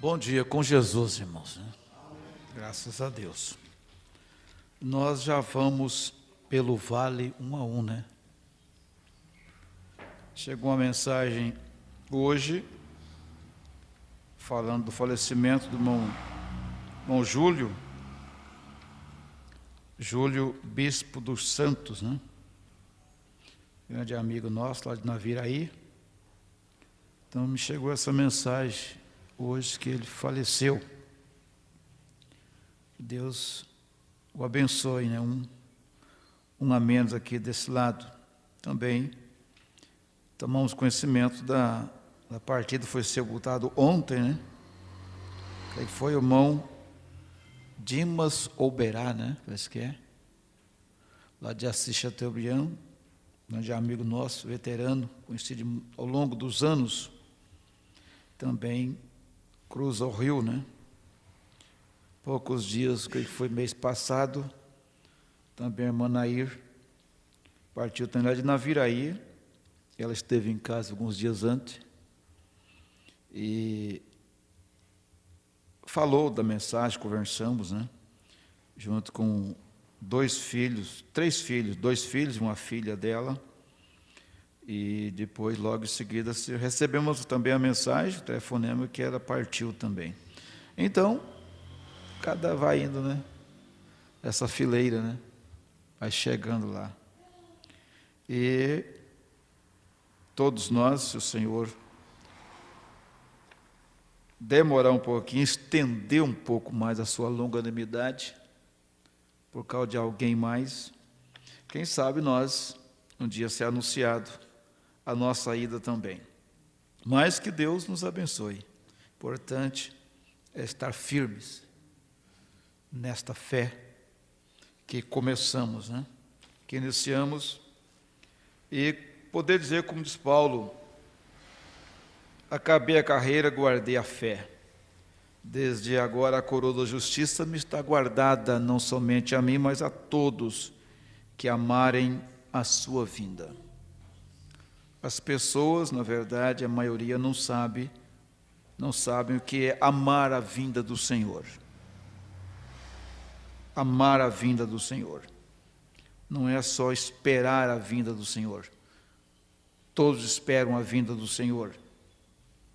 Bom dia com Jesus, irmãos, né? Graças a Deus. Nós já vamos pelo vale um a um, né? Chegou uma mensagem hoje, falando do falecimento do irmão Júlio, bispo dos Santos, né? Grande amigo nosso lá de Naviraí. Então me chegou essa mensagem hoje que ele faleceu. Deus o abençoe, né? Um a menos aqui desse lado. Também tomamos conhecimento da partida, foi sepultado ontem, né? Que foi o irmão Dimas Oberá, né? Parece que é. Lá de Assis Chateaubriand, grande amigo nosso, veterano, conhecido ao longo dos anos. Também cruza o rio, né? Poucos dias, que foi mês passado, também a irmã Nair partiu também lá de Naviraí. Ela esteve em casa alguns dias antes e falou da mensagem, conversamos, né? Junto com dois filhos e uma filha dela. E depois, logo em seguida, recebemos também a mensagem, o telefonema, que ela partiu também. Então, cada vai indo, né? Essa fileira, né? Vai chegando lá. E todos nós, se o Senhor demorar um pouquinho, estender um pouco mais a sua longanimidade, por causa de alguém mais, quem sabe nós, um dia ser anunciado, a nossa ida também. Mas que Deus nos abençoe. Importante é estar firmes nesta fé que começamos, né? Que iniciamos, e poder dizer, como diz Paulo: acabei a carreira, guardei a fé. Desde agora a coroa da justiça me está guardada, não somente a mim, mas a todos que amarem a sua vinda. As pessoas, na verdade, a maioria não sabem o que é amar a vinda do Senhor. Amar a vinda do Senhor. Não é só esperar a vinda do Senhor. Todos esperam a vinda do Senhor.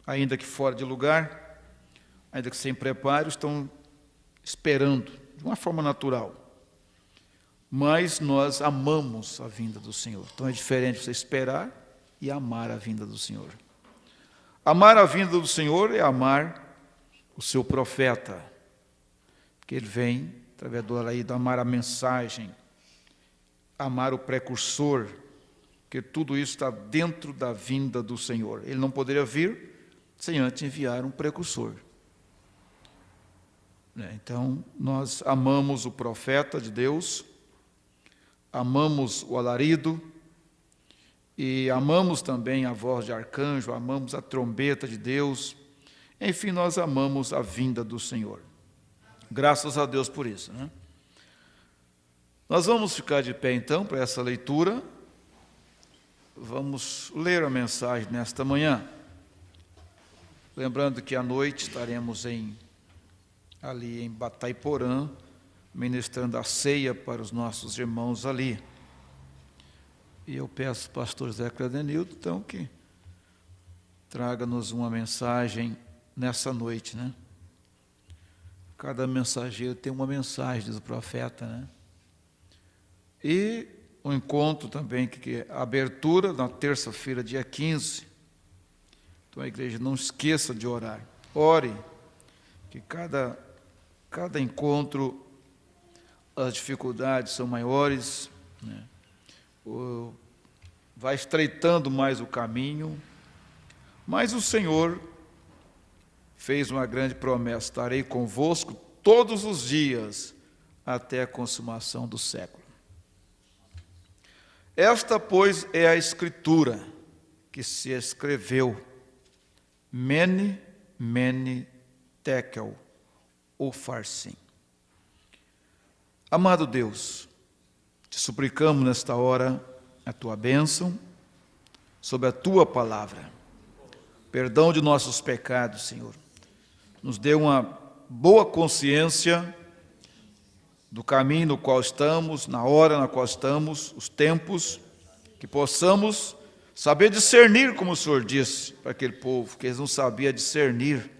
Ainda que fora de lugar, ainda que sem preparo, estão esperando, de uma forma natural. Mas nós amamos a vinda do Senhor. Então é diferente você esperar e amar a vinda do Senhor. Amar a vinda do Senhor é amar o seu profeta, porque ele vem através do Araído, amar a mensagem, amar o precursor, porque tudo isso está dentro da vinda do Senhor. Ele não poderia vir sem antes enviar um precursor. Então, nós amamos o profeta de Deus, amamos o alarido, e amamos também a voz de arcanjo, amamos a trombeta de Deus. Enfim, nós amamos a vinda do Senhor. Graças a Deus por isso, né? Nós vamos ficar de pé então para essa leitura. Vamos ler a mensagem nesta manhã. Lembrando que à noite estaremos ali em Batayporã, ministrando a ceia para os nossos irmãos ali. E eu peço ao pastor Zé Cladenildo, então, que traga-nos uma mensagem nessa noite, né? Cada mensageiro tem uma mensagem, diz o profeta, né? E o encontro também, que é a abertura na terça-feira, dia 15. Então a igreja não esqueça de orar. Ore, que cada encontro, as dificuldades são maiores, né? Vai estreitando mais o caminho, mas o Senhor fez uma grande promessa: estarei convosco todos os dias até a consumação do século. Esta, pois, é a Escritura que se escreveu, Mene, Mene, Tekel, Upharsin. Amado Deus, te suplicamos nesta hora a tua bênção sobre a tua palavra, perdão de nossos pecados, Senhor. nos dê uma boa consciência do caminho no qual estamos, na hora na qual estamos, os tempos, que possamos saber discernir, como o Senhor disse para aquele povo, que eles não sabiam discernir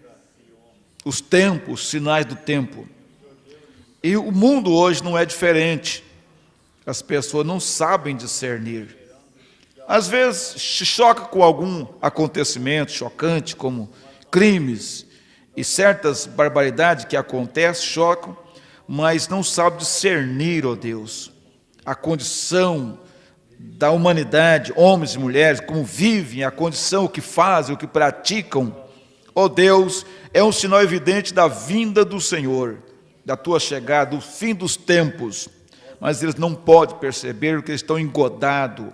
os tempos, os sinais do tempo. E o mundo hoje não é diferente. As pessoas não sabem discernir. Às vezes se choca com algum acontecimento chocante, como crimes e certas barbaridades que acontecem, chocam, mas não sabe discernir, ó Deus, a condição da humanidade, homens e mulheres, como vivem, a condição, o que fazem, o que praticam. Ó Deus, é um sinal evidente da vinda do Senhor, da tua chegada, do fim dos tempos. Mas eles não podem perceber porque eles estão engodados,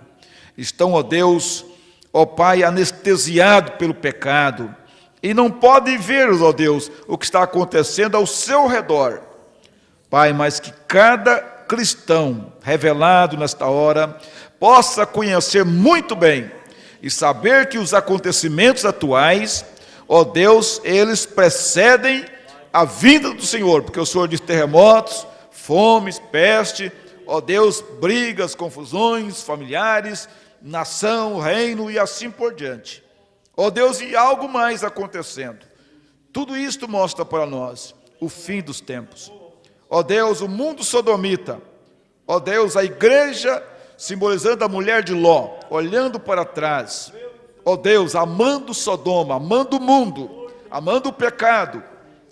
estão, ó Deus, ó Pai, anestesiados pelo pecado, e não podem ver, ó Deus, o que está acontecendo ao seu redor. Pai, mas que cada cristão revelado nesta hora possa conhecer muito bem e saber que os acontecimentos atuais, ó Deus, eles precedem a vinda do Senhor, porque o Senhor diz terremotos, fomes, peste, ó Deus, brigas, confusões familiares, nação, reino e assim por diante. Ó Deus, e algo mais acontecendo. Tudo isto mostra para nós o fim dos tempos. Ó Deus, o mundo sodomita, ó Deus, a igreja simbolizando a mulher de Ló, olhando para trás, ó Deus, amando Sodoma, amando o mundo, amando o pecado,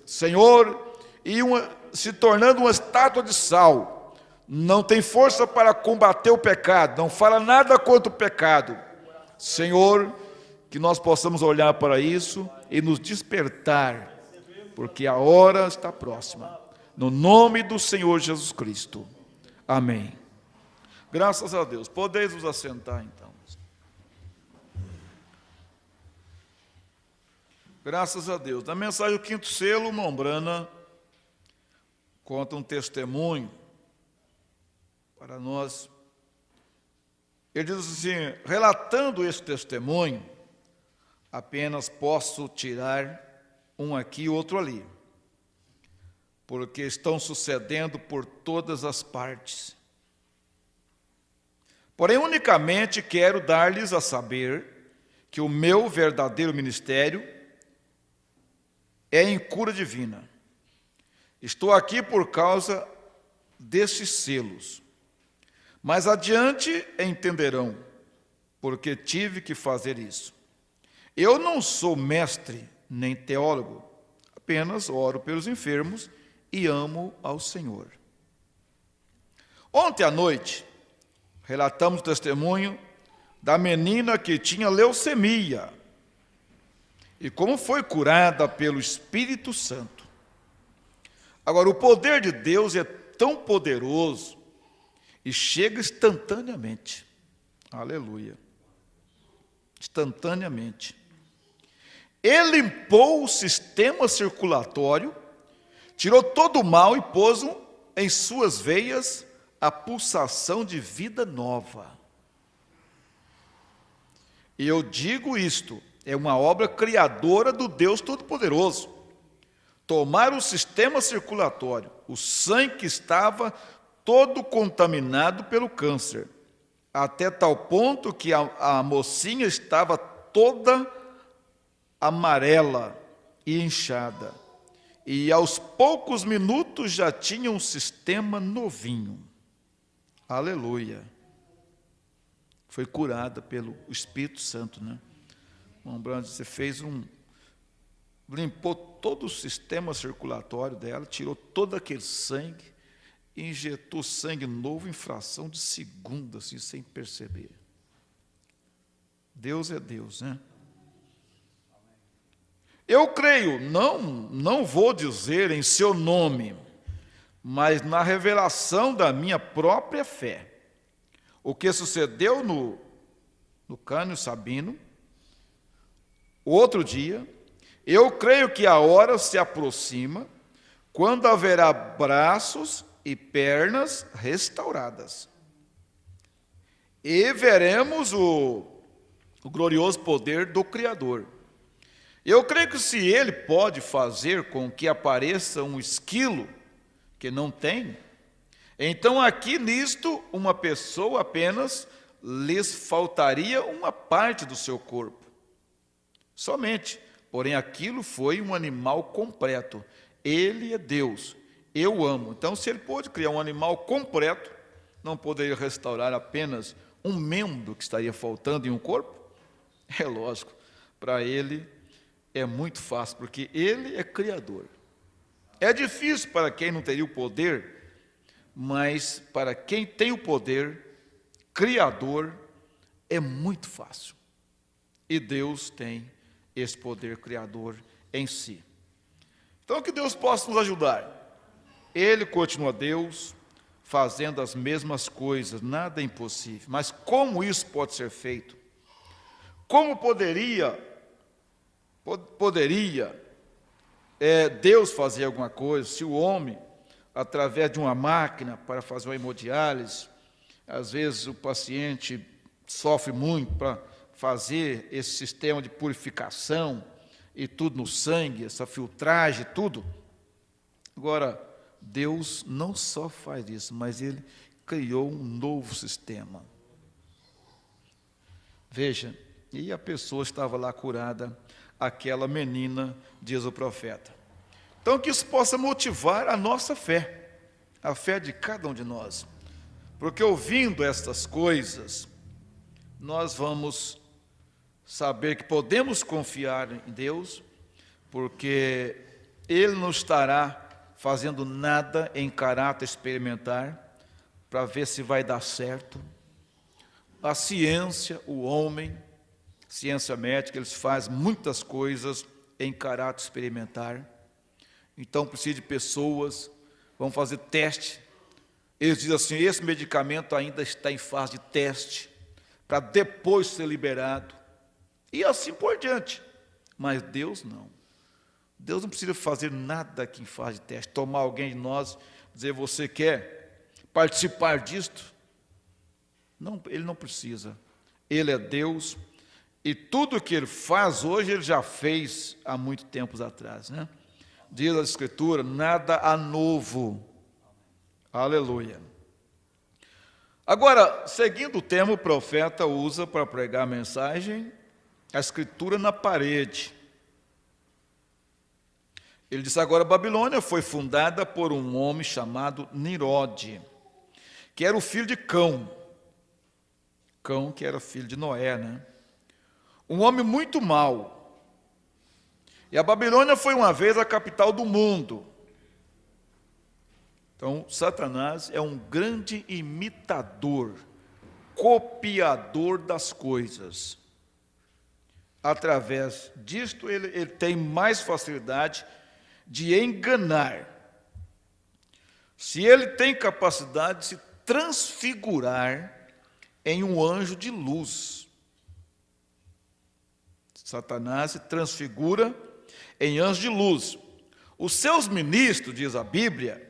Senhor, e se tornando uma estátua de sal, não tem força para combater o pecado, não fala nada contra o pecado. Senhor, que nós possamos olhar para isso e nos despertar, porque a hora está próxima. No nome do Senhor Jesus Cristo. Amém. Graças a Deus. Podeis vos assentar, então. Graças a Deus. Na mensagem do quinto selo, Mombrana conta um testemunho para nós. Ele diz assim, relatando esse testemunho, apenas posso tirar um aqui e outro ali, porque estão sucedendo por todas as partes. Porém, unicamente quero dar-lhes a saber que o meu verdadeiro ministério é em cura divina. Estou aqui por causa destes selos. Mais adiante entenderão, porque tive que fazer isso. Eu não sou mestre nem teólogo, apenas oro pelos enfermos e amo ao Senhor. Ontem à noite, relatamos o testemunho da menina que tinha leucemia e como foi curada pelo Espírito Santo. Agora, o poder de Deus é tão poderoso e chega instantaneamente. Aleluia. Instantaneamente. Ele limpou o sistema circulatório, tirou todo o mal e pôs em suas veias a pulsação de vida nova. E eu digo isto, é uma obra criadora do Deus Todo-Poderoso. Tomar o sistema circulatório, o sangue que estava todo contaminado pelo câncer, até tal ponto que a mocinha estava toda amarela e inchada. E aos poucos minutos já tinha um sistema novinho. Aleluia. Foi curada pelo Espírito Santo, né? Lembrando, você limpou todo o sistema circulatório dela, tirou todo aquele sangue, injetou sangue novo em fração de segundo, assim, sem perceber. Deus é Deus, né? Eu creio, não vou dizer em seu nome, mas na revelação da minha própria fé. O que sucedeu no Cânio Sabino, outro dia, eu creio que a hora se aproxima, quando haverá braços e pernas restauradas. E veremos o glorioso poder do Criador. Eu creio que se ele pode fazer com que apareça um esquilo que não tem, então aqui nisto uma pessoa apenas lhes faltaria uma parte do seu corpo. Somente. Porém, aquilo foi um animal completo. Ele é Deus. Eu amo. Então, se ele pôde criar um animal completo, não poderia restaurar apenas um membro que estaria faltando em um corpo? É lógico. Para ele é muito fácil, porque ele é criador. É difícil para quem não teria o poder, mas para quem tem o poder, criador, é muito fácil. E Deus tem esse poder criador em si. Então, que Deus possa nos ajudar. Ele continua Deus, fazendo as mesmas coisas, nada é impossível. Mas como isso pode ser feito? Como poderia Deus fazer alguma coisa se o homem, através de uma máquina para fazer uma hemodiálise, às vezes o paciente sofre muito para fazer esse sistema de purificação e tudo no sangue, essa filtragem, tudo. Agora, Deus não só faz isso, mas Ele criou um novo sistema. Veja, e a pessoa estava lá curada, aquela menina, diz o profeta. Então, que isso possa motivar a nossa fé, a fé de cada um de nós. Porque ouvindo estas coisas, nós vamos saber que podemos confiar em Deus, porque Ele não estará fazendo nada em caráter experimentar, para ver se vai dar certo. A ciência, o homem, ciência médica, eles fazem muitas coisas em caráter experimentar. Então precisa de pessoas, vão fazer teste. Eles dizem assim, esse medicamento ainda está em fase de teste, para depois ser liberado. E assim por diante. Mas Deus não. Deus não precisa fazer nada aqui em fase de teste. Tomar alguém de nós, dizer, você quer participar disto? Não, Ele não precisa. Ele é Deus. E tudo que Ele faz hoje, Ele já fez há muito tempos atrás, né? Diz a Escritura, nada há novo. Aleluia. Agora, seguindo o tema, o profeta usa para pregar a mensagem, a escritura na parede. Ele diz agora, a Babilônia foi fundada por um homem chamado Nirode, que era o filho de Cão. Cão, que era filho de Noé, né? Um homem muito mau. E a Babilônia foi uma vez a capital do mundo. Então, Satanás é um grande imitador, copiador das coisas. Através disto, ele tem mais facilidade de enganar. Se ele tem capacidade de se transfigurar em um anjo de luz. Satanás se transfigura em anjo de luz. Os seus ministros, diz a Bíblia,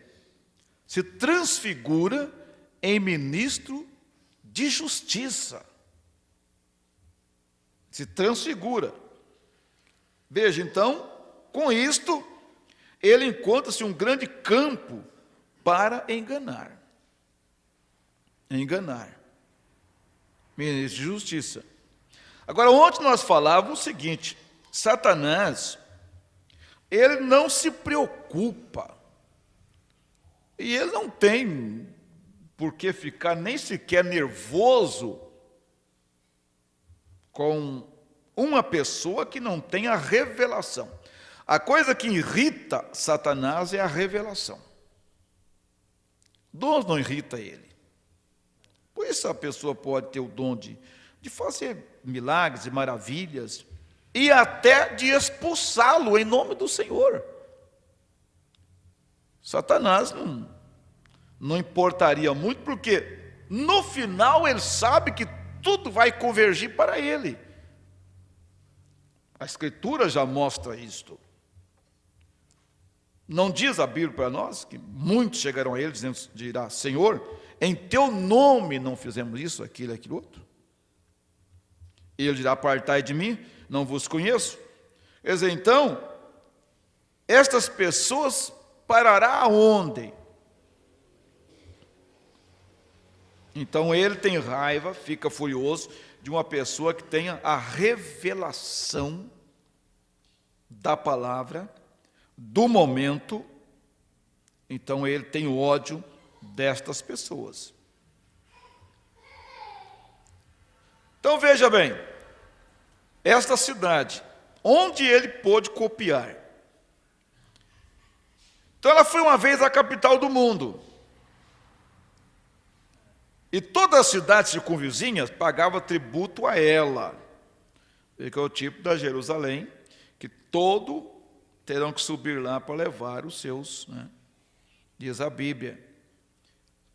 se transfigura em ministro de justiça. Se transfigura. Veja, então, com isto, ele encontra-se um grande campo para enganar. Enganar. Ministro de justiça. Agora, ontem nós falávamos o seguinte, Satanás, ele não se preocupa, e ele não tem por que ficar nem sequer nervoso com uma pessoa que não tem a revelação. A coisa que irrita Satanás é a revelação. Dom não irrita ele. Por isso a pessoa pode ter o dom de fazer milagres e maravilhas e até de expulsá-lo em nome do Senhor. Satanás não importaria muito, porque no final ele sabe que tudo vai convergir para ele. A Escritura já mostra isto. Não diz a Bíblia para nós que muitos chegarão a ele dizendo, dirá, Senhor, em teu nome não fizemos isso, aquilo, aquilo outro. E ele dirá, apartai de mim, não vos conheço. Quer dizer, então, estas pessoas parará aonde? Então ele tem raiva, fica furioso de uma pessoa que tenha a revelação da palavra, do momento. Então ele tem ódio destas pessoas. Então veja bem, esta cidade, onde ele pôde copiar. Então ela foi uma vez a capital do mundo. E todas as cidades circunvizinhas pagavam tributo a ela. Que é o tipo da Jerusalém, que todo terão que subir lá para levar os seus, diz a Bíblia,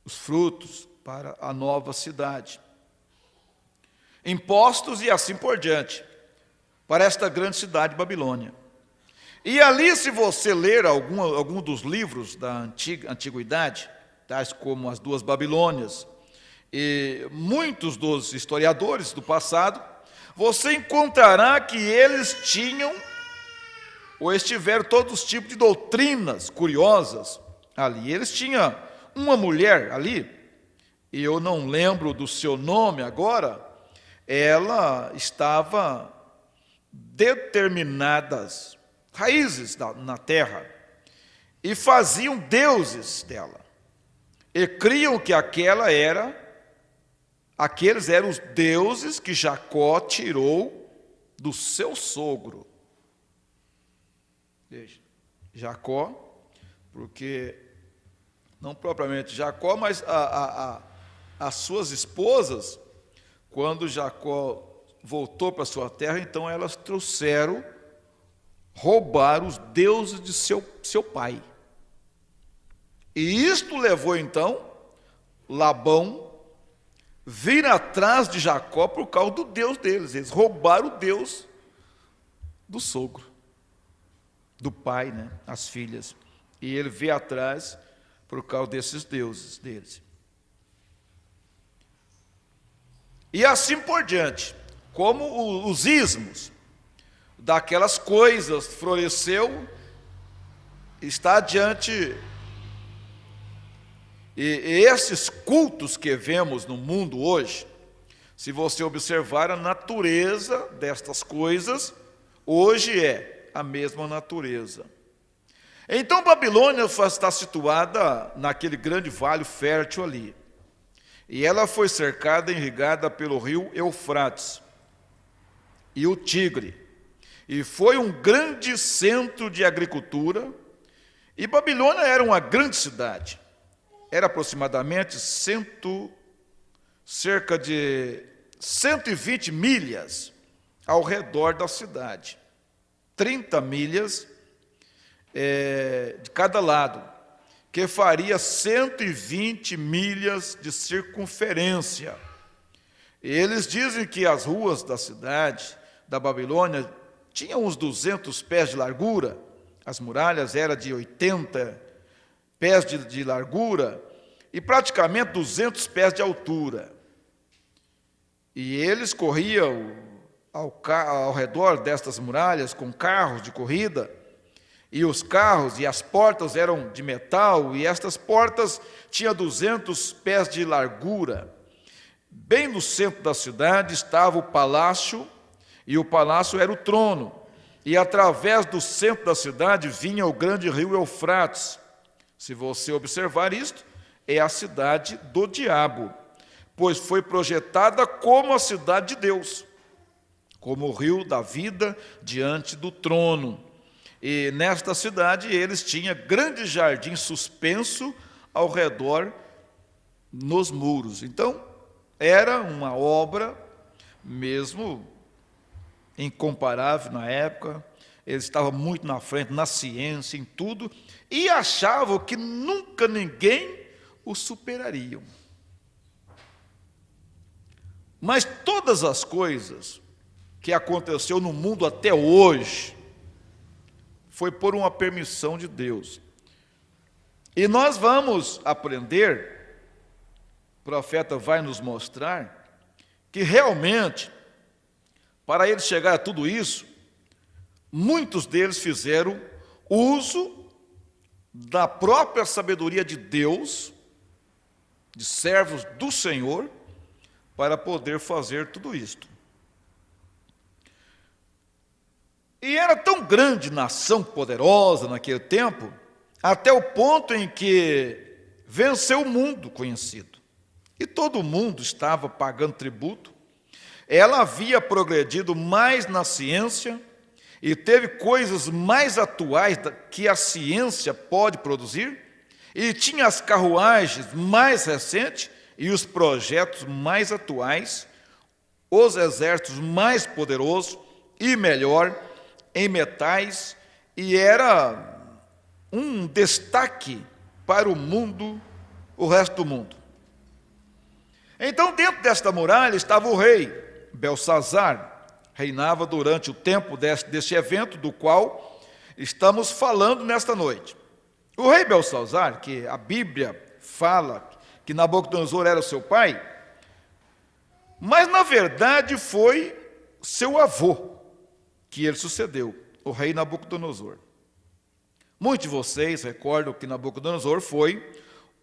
os frutos para a nova cidade. Impostos e assim por diante, para esta grande cidade de Babilônia. E ali, se você ler algum dos livros da antiguidade, tais como as duas Babilônias, e muitos dos historiadores do passado, você encontrará que eles tinham, ou eles tiveram todos os tipos de doutrinas curiosas ali. Eles tinham uma mulher ali, e eu não lembro do seu nome agora, ela estava determinadas raízes na terra, e faziam deuses dela, e criam que aqueles eram os deuses que Jacó tirou do seu sogro. Veja, Jacó, porque não propriamente Jacó, mas as suas esposas, quando Jacó voltou para sua terra, então elas roubaram os deuses de seu pai. E isto levou então Labão vir atrás de Jacó por causa do Deus deles. Eles roubaram o Deus do sogro, do pai, as filhas. E ele veio atrás por causa desses deuses deles. E assim por diante, como os ismos daquelas coisas floresceu, está adiante. E esses cultos que vemos no mundo hoje, se você observar a natureza destas coisas, hoje é a mesma natureza. Então Babilônia está situada naquele grande vale fértil ali. E ela foi cercada e irrigada pelo rio Eufrates e o Tigre. E foi um grande centro de agricultura. E Babilônia era uma grande cidade. Era aproximadamente cerca de 120 milhas ao redor da cidade. 30 milhas de cada lado, que faria 120 milhas de circunferência. Eles dizem que as ruas da cidade, da Babilônia, tinham uns 200 pés de largura, as muralhas eram de 80 pés de largura e praticamente 200 pés de altura. E eles corriam ao redor destas muralhas com carros de corrida, e os carros e as portas eram de metal, e estas portas tinham 200 pés de largura. Bem no centro da cidade estava o palácio, e o palácio era o trono, e através do centro da cidade vinha o grande rio Eufrates. Se você observar isto, é a cidade do diabo, pois foi projetada como a cidade de Deus, como o rio da vida diante do trono. E nesta cidade eles tinham grande jardim suspenso ao redor nos muros. Então, era uma obra mesmo incomparável na época. Eles estavam muito na frente, na ciência, em tudo, e achavam que nunca ninguém os superariam. Mas todas as coisas que aconteceu no mundo até hoje foi por uma permissão de Deus. E nós vamos aprender, o profeta vai nos mostrar, que realmente, para ele chegar a tudo isso, muitos deles fizeram uso da própria sabedoria de Deus, de servos do Senhor, para poder fazer tudo isto. E era tão grande nação poderosa naquele tempo, até o ponto em que venceu o mundo conhecido. E todo mundo estava pagando tributo. Ela havia progredido mais na ciência e teve coisas mais atuais que a ciência pode produzir, e tinha as carruagens mais recentes e os projetos mais atuais, os exércitos mais poderosos e melhor em metais, e era um destaque para o mundo, o resto do mundo. Então, dentro desta muralha estava o rei Belsazar, reinava durante o tempo deste evento do qual estamos falando nesta noite. O rei Belsazar, que a Bíblia fala que Nabucodonosor era o seu pai, mas na verdade foi seu avô que ele sucedeu, o rei Nabucodonosor. Muitos de vocês recordam que Nabucodonosor foi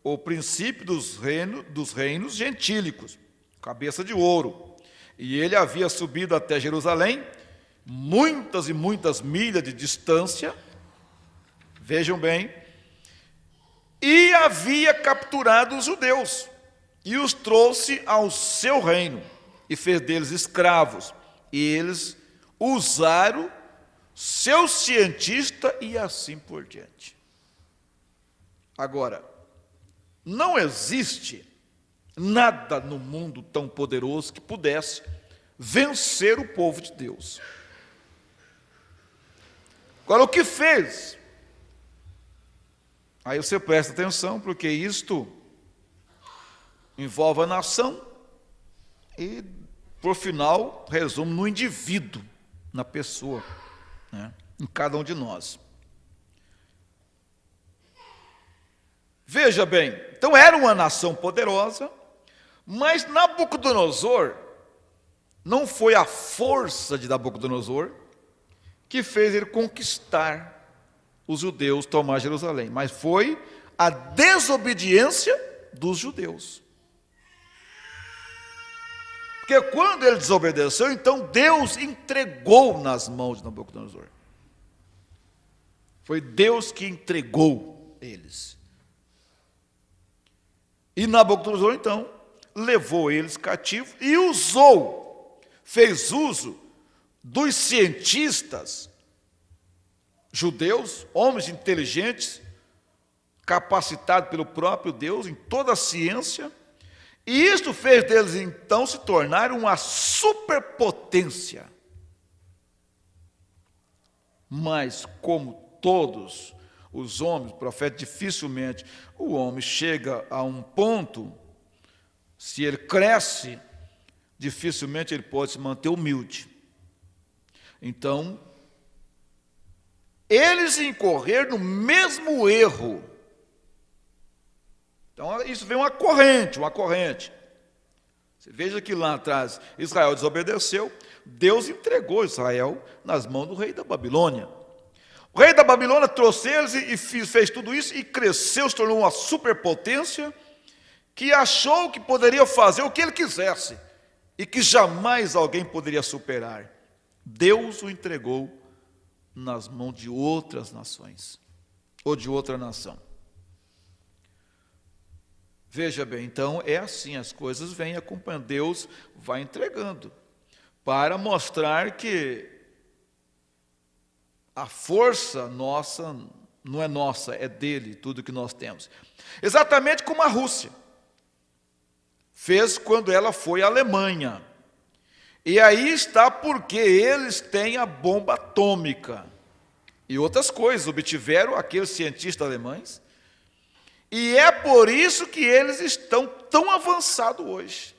o princípio dos reinos gentílicos, cabeça de ouro. E ele havia subido até Jerusalém, muitas e muitas milhas de distância, vejam bem, e havia capturado os judeus, e os trouxe ao seu reino, e fez deles escravos, e eles usaram seu cientista e assim por diante. Agora, não existe nada no mundo tão poderoso que pudesse vencer o povo de Deus. Agora, o que fez? Aí você presta atenção, porque isto envolve a nação e, por final, resume no indivíduo, na pessoa, né? Em cada um de nós. Veja bem, então era uma nação poderosa, mas Nabucodonosor, não foi a força de Nabucodonosor que fez ele conquistar os judeus, tomar Jerusalém, mas foi a desobediência dos judeus. Porque quando ele desobedeceu, então Deus entregou nas mãos de Nabucodonosor. Foi Deus que entregou eles. E Nabucodonosor, então, levou eles cativos e fez uso dos cientistas judeus, homens inteligentes, capacitados pelo próprio Deus em toda a ciência, e isto fez deles, então, se tornar uma superpotência. Mas, como todos os homens, profetas, dificilmente o homem chega a um ponto, se ele cresce, dificilmente ele pode se manter humilde. Então, eles incorreram no mesmo erro. Então, isso vem uma corrente. Você veja que lá atrás Israel desobedeceu, Deus entregou Israel nas mãos do rei da Babilônia. O rei da Babilônia trouxe eles e fez tudo isso e cresceu, se tornou uma superpotência que achou que poderia fazer o que ele quisesse e que jamais alguém poderia superar. Deus o entregou nas mãos de outras nações ou de outra nação. Veja bem, então é assim, as coisas vêm acompanhando, Deus vai entregando para mostrar que a força nossa não é nossa, é dele, tudo que nós temos. Exatamente como a Rússia fez quando ela foi à Alemanha. E aí está porque eles têm a bomba atômica e outras coisas, obtiveram aqueles cientistas alemães, e é por isso que eles estão tão avançados hoje.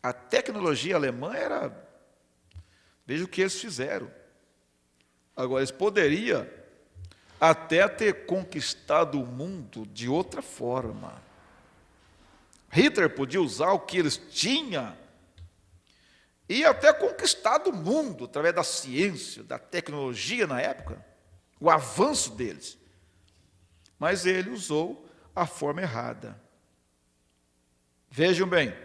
A tecnologia alemã era... Veja o que eles fizeram. Agora, eles poderiam até ter conquistado o mundo de outra forma. Hitler podia usar o que eles tinham e até conquistado o mundo através da ciência, da tecnologia na época, o avanço deles. Mas ele usou a forma errada. Vejam bem,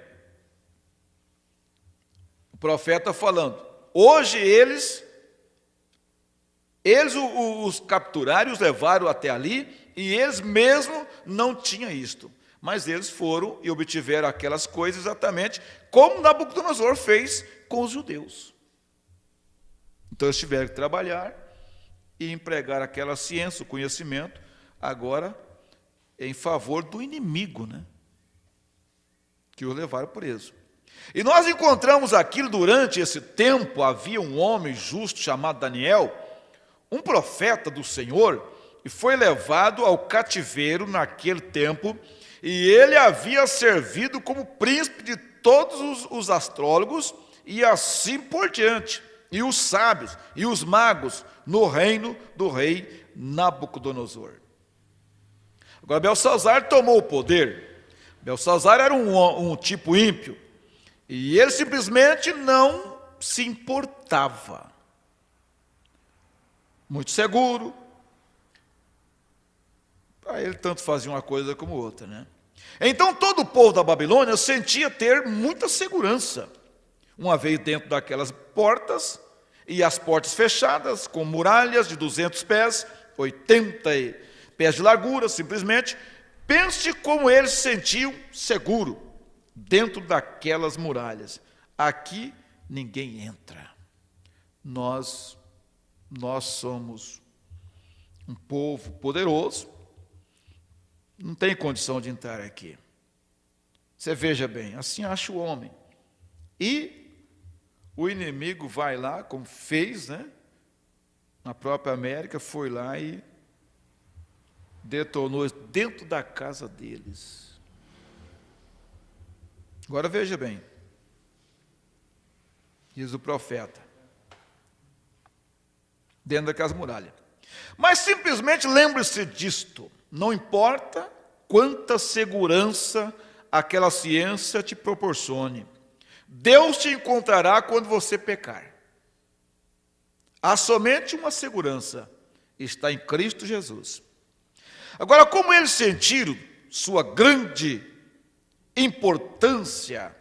o profeta falando, hoje eles os capturaram, os levaram até ali, e eles mesmos não tinham isto. Mas eles foram e obtiveram aquelas coisas exatamente como Nabucodonosor fez com os judeus. Então eles tiveram que trabalhar e empregar aquela ciência, o conhecimento, agora em favor do inimigo, né? Que o levaram preso. E nós encontramos aquilo durante esse tempo, havia um homem justo chamado Daniel, um profeta do Senhor, e foi levado ao cativeiro naquele tempo, e ele havia servido como príncipe de todos os astrólogos, e assim por diante, e os sábios, e os magos, no reino do rei Nabucodonosor. Agora, Belsazar tomou o poder. Belsazar era um tipo ímpio, e ele simplesmente não se importava. Muito seguro. Para ele, tanto fazia uma coisa como outra, né? Então, todo o povo da Babilônia sentia ter muita segurança, uma vez dentro daquelas portas, e as portas fechadas, com muralhas de 200 pés, 80 pés de largura, simplesmente. Pense como eles se sentiam seguro dentro daquelas muralhas. Aqui ninguém entra. Nós somos um povo poderoso, não tem condição de entrar aqui. Você veja bem, assim acha o homem. E o inimigo vai lá, como fez, né? Na própria América, foi lá e detonou dentro da casa deles. Agora veja bem, diz o profeta, dentro daquelas muralhas. Mas simplesmente lembre-se disto, não importa quanta segurança aquela ciência te proporcione, Deus te encontrará quando você pecar. Há somente uma segurança, está em Cristo Jesus. Agora, como eles sentiram sua grande importância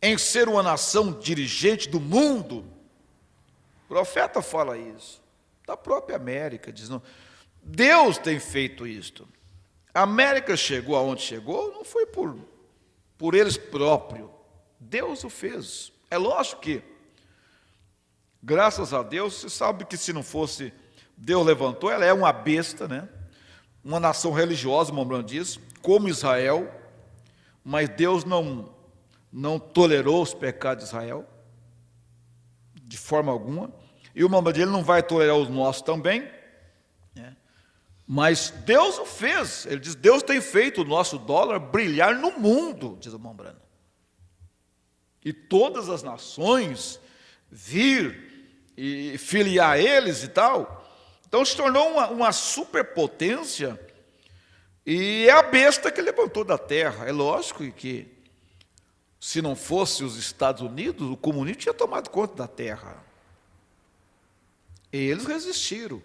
em ser uma nação dirigente do mundo, o profeta fala isso, da própria América, diz, não, Deus tem feito isto. A América chegou aonde chegou, não foi por eles próprios, Deus o fez. É lógico que, graças a Deus, você sabe que se não fosse Deus levantou, ela é uma besta, né? Uma nação religiosa, o Mambrano diz, como Israel, mas Deus não tolerou os pecados de Israel, de forma alguma, e o Mambrano ele não vai tolerar os nossos também, né? Mas Deus o fez, ele diz, Deus tem feito o nosso dólar brilhar no mundo, diz o Mambrano, e todas as nações vir e filiar eles e tal. Então se tornou uma superpotência, e é a besta que levantou da terra. É lógico que, se não fosse os Estados Unidos, o comunismo tinha tomado conta da terra. E eles resistiram.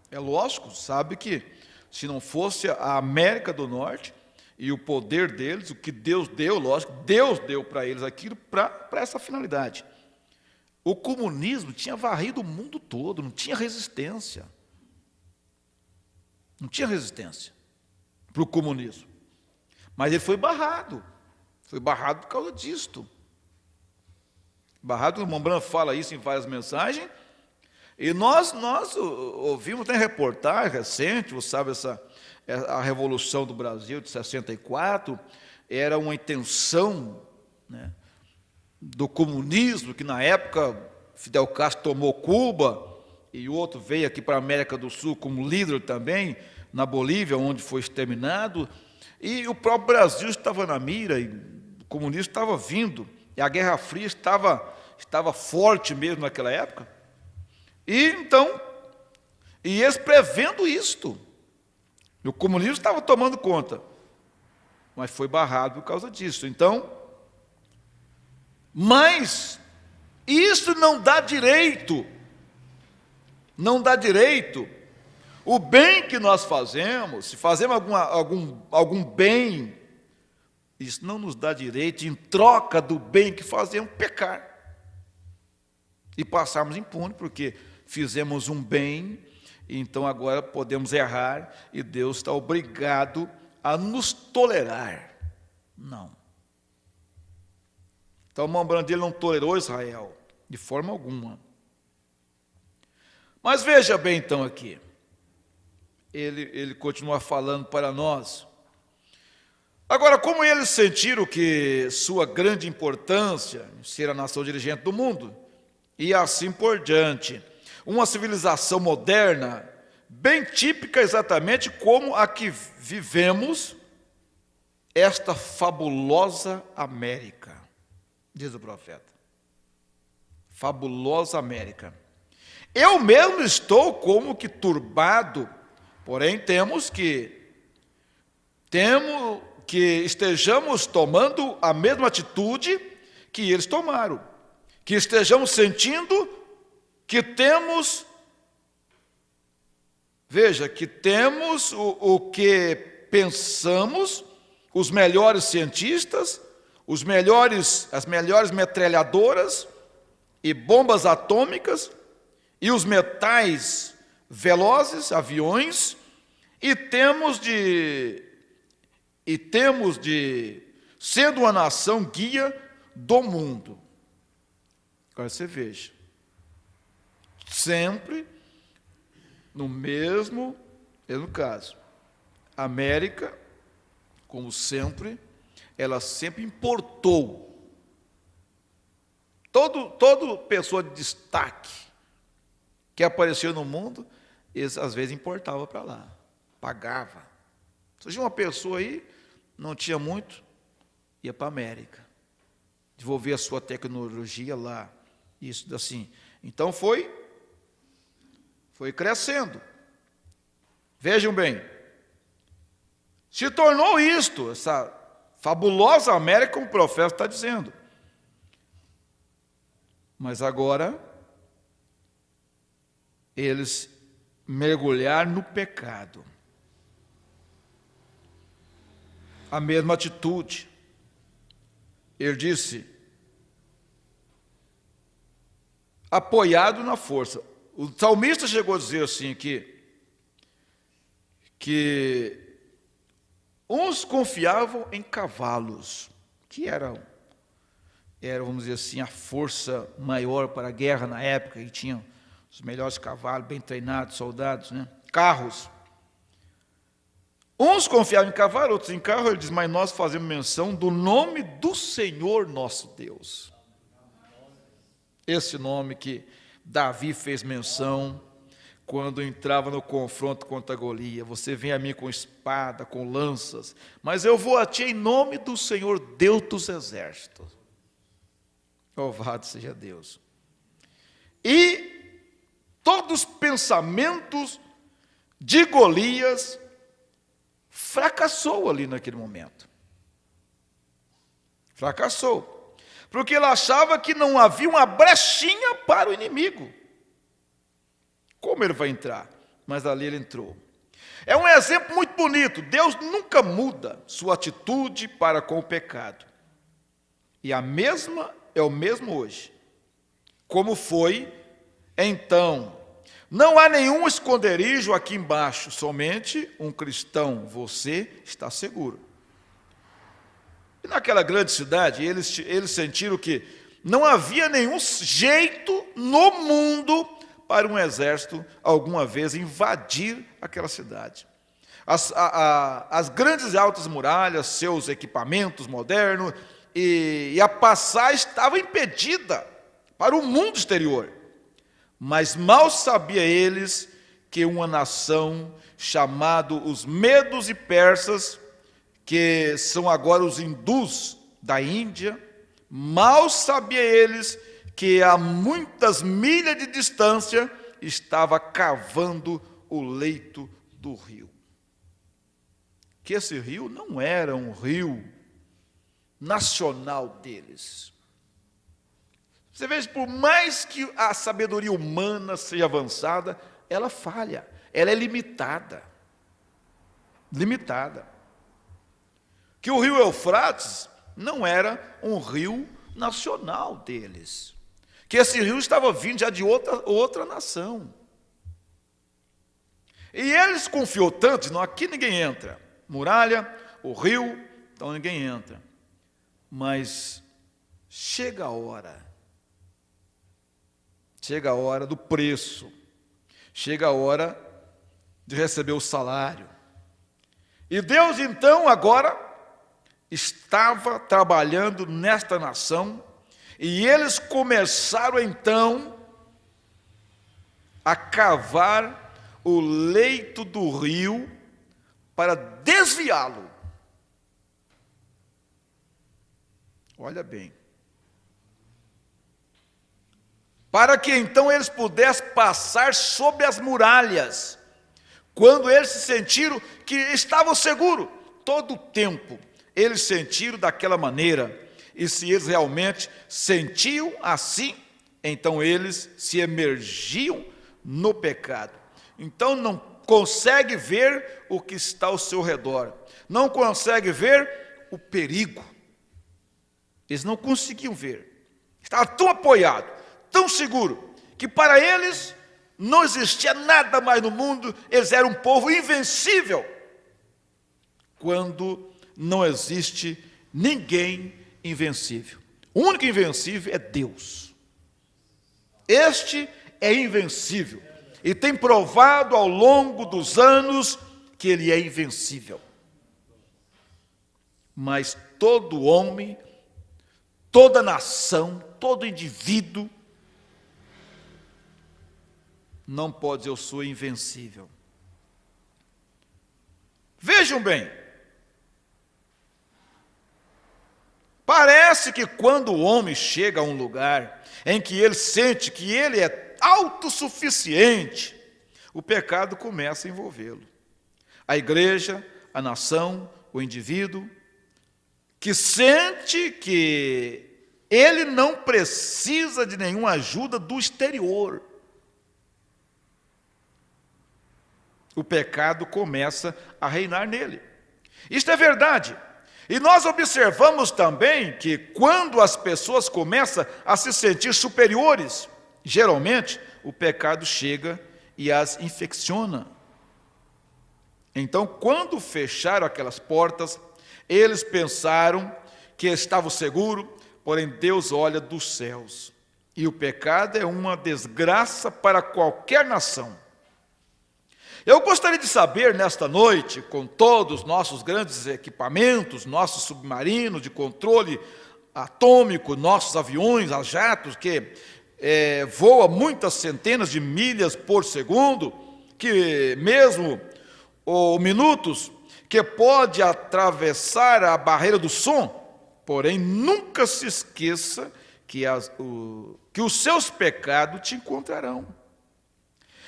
É lógico, sabe que, se não fosse a América do Norte, e o poder deles, o que Deus deu, lógico, Deus deu para eles aquilo para essa finalidade. O comunismo tinha varrido o mundo todo, não tinha resistência. Não tinha resistência para o comunismo. Mas ele foi barrado por causa disto. Barrado, o Mambrano fala isso em várias mensagens, e nós ouvimos, tem reportagem recente, você sabe, a Revolução do Brasil de 64, era uma intenção, né, do comunismo, que na época Fidel Castro tomou Cuba, e o outro veio aqui para a América do Sul como líder também, na Bolívia, onde foi exterminado, e o próprio Brasil estava na mira, e o comunismo estava vindo, e a Guerra Fria estava forte mesmo naquela época. E então, eles prevendo isto, o comunismo estava tomando conta, mas foi barrado por causa disso. Então, Mas isso não dá direito, o bem que nós fazemos, se fazemos algum bem, isso não nos dá direito, em troca do bem que fazemos, pecar. E passarmos impune, porque fizemos um bem, então agora podemos errar, e Deus está obrigado a nos tolerar. Não. Então, o irmão Brandilho não tolerou Israel, de forma alguma. Mas veja bem então aqui, ele continua falando para nós. Agora, como eles sentiram que sua grande importância em ser a nação dirigente do mundo, e assim por diante, uma civilização moderna, bem típica exatamente como a que vivemos, esta fabulosa América, diz o profeta. Fabulosa América. Eu mesmo estou como que turbado, porém temos que estejamos tomando a mesma atitude que eles tomaram, que estejamos sentindo que temos, veja, que temos o que pensamos, os melhores cientistas, as melhores metralhadoras e bombas atômicas, e os metais velozes, aviões, e temos de, sendo uma nação guia do mundo. Agora você veja, sempre no mesmo caso, a América, como sempre, ela sempre importou. Todo pessoa de destaque que apareceu no mundo, eles às vezes importavam para lá, pagava. Se tinha uma pessoa aí, não tinha muito, ia para a América, desenvolver a sua tecnologia lá, isso assim. Então foi crescendo. Vejam bem, se tornou isto, essa fabulosa América, como o profeta está dizendo. Mas agora, eles mergulharam no pecado. A mesma atitude. Ele disse, apoiado na força. O salmista chegou a dizer assim, que uns confiavam em cavalos, que eram, vamos dizer assim, a força maior para a guerra na época, que tinham os melhores cavalos, bem treinados, soldados, né? Carros. Uns confiavam em cavalo, outros em carro. Ele diz, mas nós fazemos menção do nome do Senhor nosso Deus. Esse nome que Davi fez menção quando entrava no confronto contra Golias. Você vem a mim com espada, com lanças, mas eu vou a ti em nome do Senhor Deus dos exércitos. Louvado seja Deus. E todos os pensamentos de Golias fracassou ali naquele momento. Fracassou. Porque ele achava que não havia uma brechinha para o inimigo. Como ele vai entrar? Mas ali ele entrou. É um exemplo muito bonito. Deus nunca muda sua atitude para com o pecado. E é o mesmo hoje. Como foi então. Não há nenhum esconderijo aqui embaixo, somente um cristão, você está seguro. E naquela grande cidade, eles sentiram que não havia nenhum jeito no mundo para um exército alguma vez invadir aquela cidade. As grandes e altas muralhas, seus equipamentos modernos, e a passagem estava impedida para o mundo exterior. Mas mal sabia eles que uma nação chamada os Medos e Persas, que são agora os hindus da Índia, mal sabia eles que a muitas milhas de distância estava cavando o leito do rio. Que esse rio não era um rio nacional deles. Você veja, por mais que a sabedoria humana seja avançada, ela falha, ela é limitada. Limitada. Que o rio Eufrates não era um rio nacional deles. Que esse rio estava vindo já de outra nação. E eles confiou tanto, não, aqui ninguém entra. Muralha, o rio, então ninguém entra. Mas chega a hora do preço, chega a hora de receber o salário. E Deus então agora estava trabalhando nesta nação, e eles começaram então a cavar o leito do rio para desviá-lo. Olha bem. Para que então eles pudessem passar sobre as muralhas, quando eles se sentiram que estavam seguros. Todo o tempo eles sentiram daquela maneira, e se eles realmente sentiam assim, então eles se emergiam no pecado. Então não consegue ver o que está ao seu redor, não consegue ver o perigo. Eles não conseguiam ver, estava tão apoiado, tão seguro, que para eles não existia nada mais no mundo, eles eram um povo invencível, quando não existe ninguém invencível. O único invencível é Deus. Este é invencível, e tem provado ao longo dos anos que ele é invencível. Mas todo homem, toda nação, todo indivíduo não pode dizer eu sou invencível. Vejam bem, parece que quando o homem chega a um lugar em que ele sente que ele é autossuficiente, o pecado começa a envolvê-lo. A igreja, a nação, o indivíduo, que sente que ele não precisa de nenhuma ajuda do exterior. O pecado começa a reinar nele. Isto é verdade. E nós observamos também que quando as pessoas começam a se sentir superiores, geralmente o pecado chega e as infecciona. Então, quando fecharam aquelas portas, eles pensaram que estavam seguros, porém Deus olha dos céus. E o pecado é uma desgraça para qualquer nação. Eu gostaria de saber nesta noite, com todos os nossos grandes equipamentos, nossos submarinos de controle atômico, nossos aviões, a jatos, que voam muitas centenas de milhas por segundo, que mesmo ou minutos, que pode atravessar a barreira do som, porém nunca se esqueça que os seus pecados te encontrarão.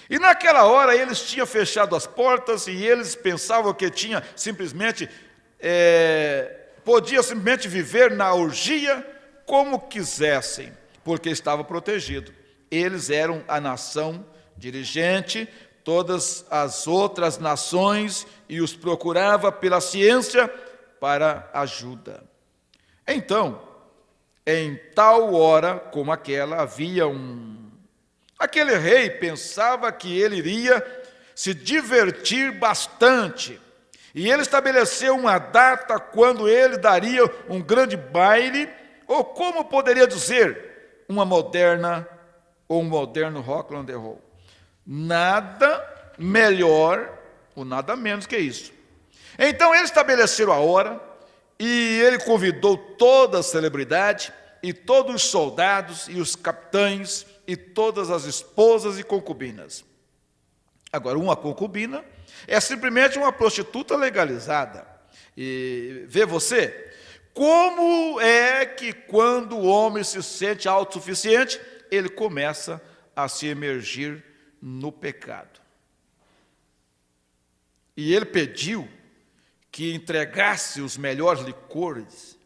E naquela hora eles tinham fechado as portas e eles pensavam que podia simplesmente viver na orgia como quisessem, porque estava protegido. Eles eram a nação dirigente, todas as outras nações, e os procurava pela ciência para ajuda. Então, em tal hora como aquela, havia aquele rei pensava que ele iria se divertir bastante, e ele estabeleceu uma data quando ele daria um grande baile, ou como poderia dizer, um moderno rock and roll. Nada melhor ou nada menos que isso. Então ele estabeleceu a hora, e ele convidou toda a celebridade, e todos os soldados, e os capitães, e todas as esposas e concubinas. Agora, uma concubina é simplesmente uma prostituta legalizada. E vê você, como é que quando o homem se sente autossuficiente, ele começa a se emergir no pecado. E ele pediu que entregasse os melhores licores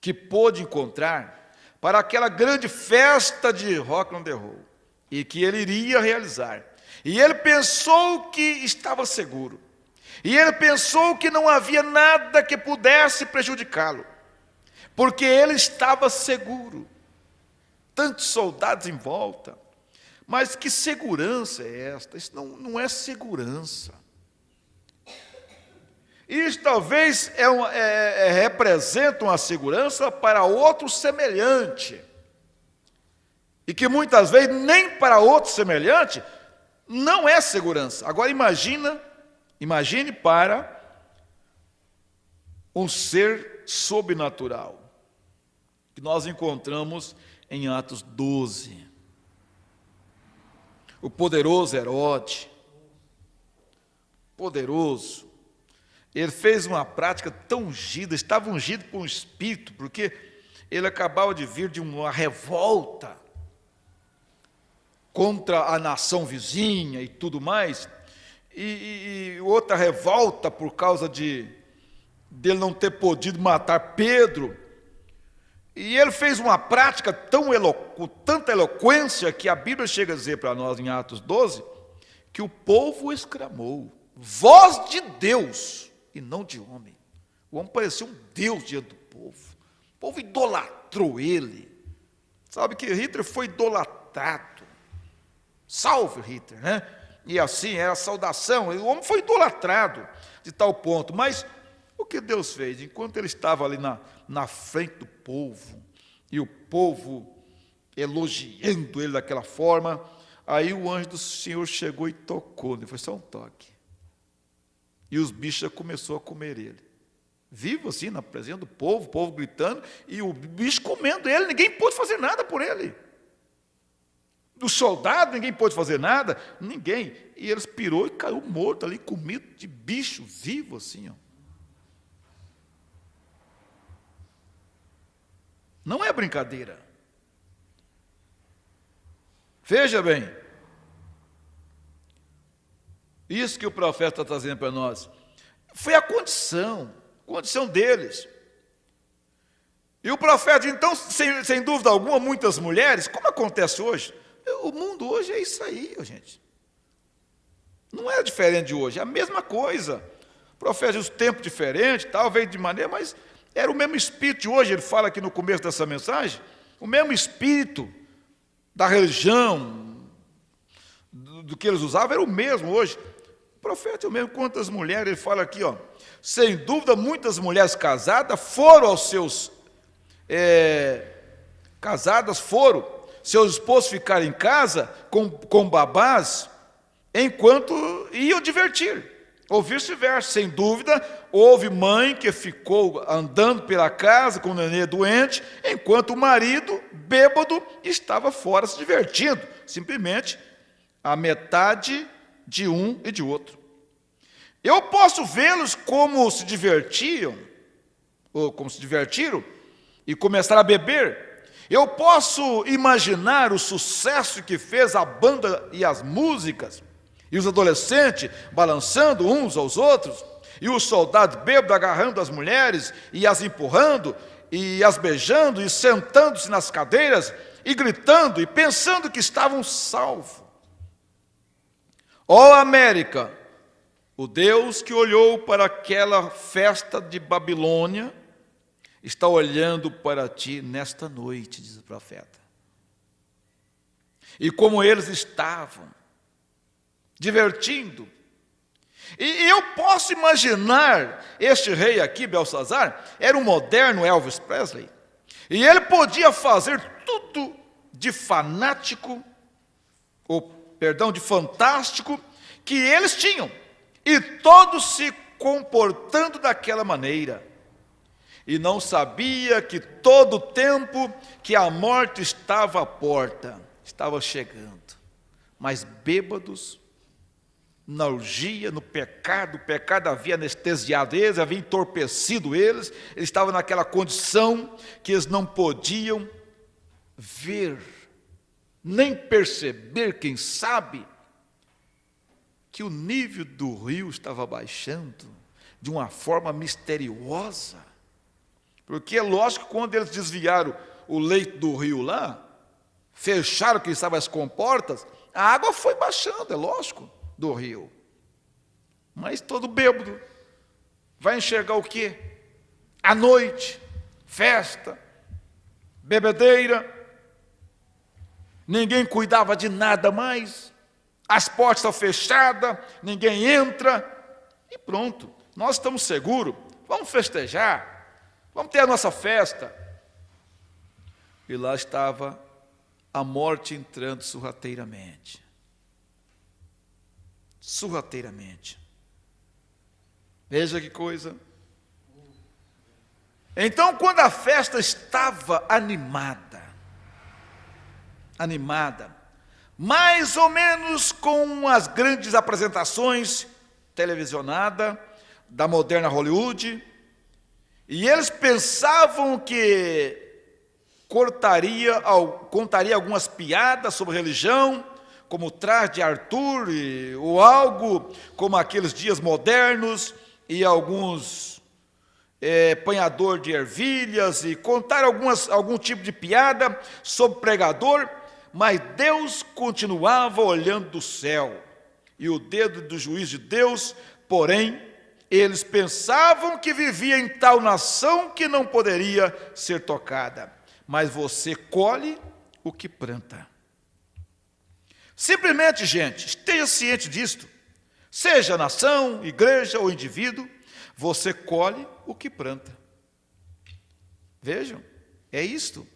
que pôde encontrar para aquela grande festa de rock and roll, e que ele iria realizar. E ele pensou que estava seguro. E ele pensou que não havia nada que pudesse prejudicá-lo, porque ele estava seguro. Tantos soldados em volta. Mas que segurança é esta? Isso não é segurança. Isso talvez representa uma segurança para outro semelhante. E que muitas vezes nem para outro semelhante não é segurança. Agora imagine para um ser sobrenatural, que nós encontramos em Atos 12. O poderoso Herodes, poderoso, ele fez uma prática tão ungida, estava ungido por um espírito, porque ele acabava de vir de uma revolta contra a nação vizinha e tudo mais, e outra revolta por causa dele não ter podido matar Pedro. E ele fez uma prática com tanta eloquência, que a Bíblia chega a dizer para nós em Atos 12, que o povo exclamou: voz de Deus e não de homem. O homem parecia um Deus diante do povo. O povo idolatrou ele. Sabe que Hitler foi idolatrado. Salve Hitler, né? E assim, era a saudação. O homem foi idolatrado de tal ponto. Mas o que Deus fez? Enquanto ele estava ali na frente do povo, e o povo elogiando ele daquela forma, aí o anjo do Senhor chegou e tocou, foi só um toque. E os bichos já começaram a comer ele. Vivo assim, na presença do povo, o povo gritando, e o bicho comendo ele, ninguém pôde fazer nada por ele. Do soldado, ninguém pôde fazer nada, ninguém. E ele expirou e caiu morto ali, comido de bicho, vivo assim, ó. Não é brincadeira. Veja bem, isso que o profeta está trazendo para nós, foi a condição deles. E o profeta, então, sem dúvida alguma, muitas mulheres, como acontece hoje, o mundo hoje é isso aí, gente. Não é diferente de hoje, é a mesma coisa. O profeta de um tempo diferente, talvez de maneira, mas era o mesmo espírito de hoje. Ele fala aqui no começo dessa mensagem, o mesmo espírito da religião, do que eles usavam, era o mesmo hoje. O profeta é o mesmo. Quantas mulheres, ele fala aqui, ó, sem dúvida, muitas mulheres casadas foram aos seus seus esposos ficaram em casa com babás, enquanto iam divertir, ou vice-versa. Sem dúvida, houve mãe que ficou andando pela casa com o nenê doente, enquanto o marido, bêbado, estava fora se divertindo, simplesmente a metade de um e de outro. Eu posso vê-los como se divertiram e começaram a beber. Eu posso imaginar o sucesso que fez a banda e as músicas, e os adolescentes balançando uns aos outros, e os soldados bêbados agarrando as mulheres e as empurrando, e as beijando, e sentando-se nas cadeiras, e gritando, e pensando que estavam salvos. Ó América, o Deus que olhou para aquela festa de Babilônia, está olhando para ti nesta noite, diz o profeta. E como eles estavam divertindo. E eu posso imaginar, este rei aqui, Belsazar, era um moderno Elvis Presley. E ele podia fazer tudo de de fantástico que eles tinham. E todos se comportando daquela maneira. E não sabia que todo o tempo que a morte estava à porta, estava chegando. Mas bêbados, na orgia, no pecado, o pecado havia anestesiado eles, havia entorpecido eles estavam naquela condição que eles não podiam ver, nem perceber, quem sabe, que o nível do rio estava baixando de uma forma misteriosa. Porque é lógico que quando eles desviaram o leito do rio lá, fecharam que estavam as comportas, a água foi baixando, é lógico, do rio. Mas todo bêbado vai enxergar o quê? À noite, festa, bebedeira, ninguém cuidava de nada mais, as portas estão fechadas, ninguém entra, e pronto, nós estamos seguros, vamos festejar, vamos ter a nossa festa. E lá estava a morte entrando sorrateiramente. Sorrateiramente. Veja que coisa. Então, quando a festa estava animada, mais ou menos com as grandes apresentações televisionadas da moderna Hollywood, e eles pensavam que contaria algumas piadas sobre religião, como o traje de Arthur, ou algo como aqueles dias modernos, e alguns apanhador de ervilhas, e contar algum tipo de piada sobre pregador, mas Deus continuava olhando do céu, e o dedo do juiz de Deus, porém, eles pensavam que vivia em tal nação que não poderia ser tocada. Mas você colhe o que planta. Simplesmente, gente, esteja ciente disto. Seja nação, igreja ou indivíduo, você colhe o que planta. Vejam, é isto.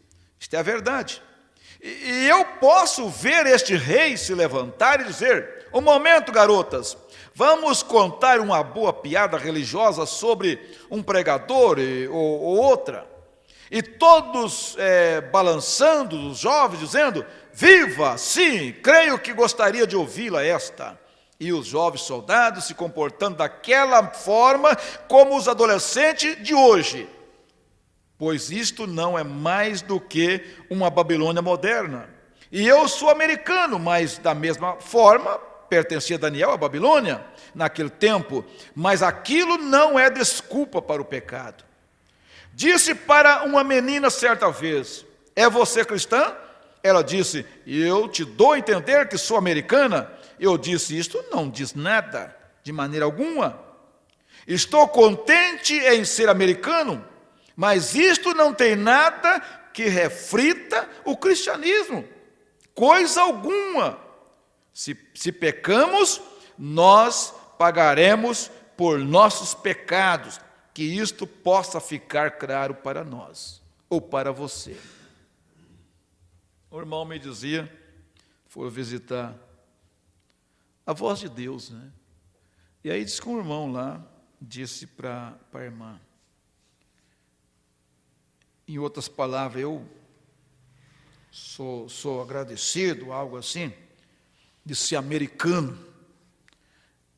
Isto é a verdade. E eu posso ver este rei se levantar e dizer: um momento, garotas, vamos contar uma boa piada religiosa sobre um pregador ou outra. E todos balançando, os jovens, dizendo: viva, sim, creio que gostaria de ouvi-la esta. E os jovens soldados se comportando daquela forma como os adolescentes de hoje. Pois isto não é mais do que uma Babilônia moderna. E eu sou americano, mas da mesma forma pertencia Daniel à Babilônia naquele tempo. Mas aquilo não é desculpa para o pecado. Disse para uma menina certa vez: é você cristã? Ela disse: eu te dou a entender que sou americana. Eu disse: isto não diz nada, de maneira alguma. Estou contente em ser americano, mas isto não tem nada que reflita o cristianismo, coisa alguma. Se pecamos, nós pagaremos por nossos pecados. Que isto possa ficar claro para nós, ou para você. O irmão me dizia, foi visitar a Voz de Deus, né? E aí disse que um irmão lá disse para a irmã, em outras palavras, eu sou agradecido, algo assim, de ser americano,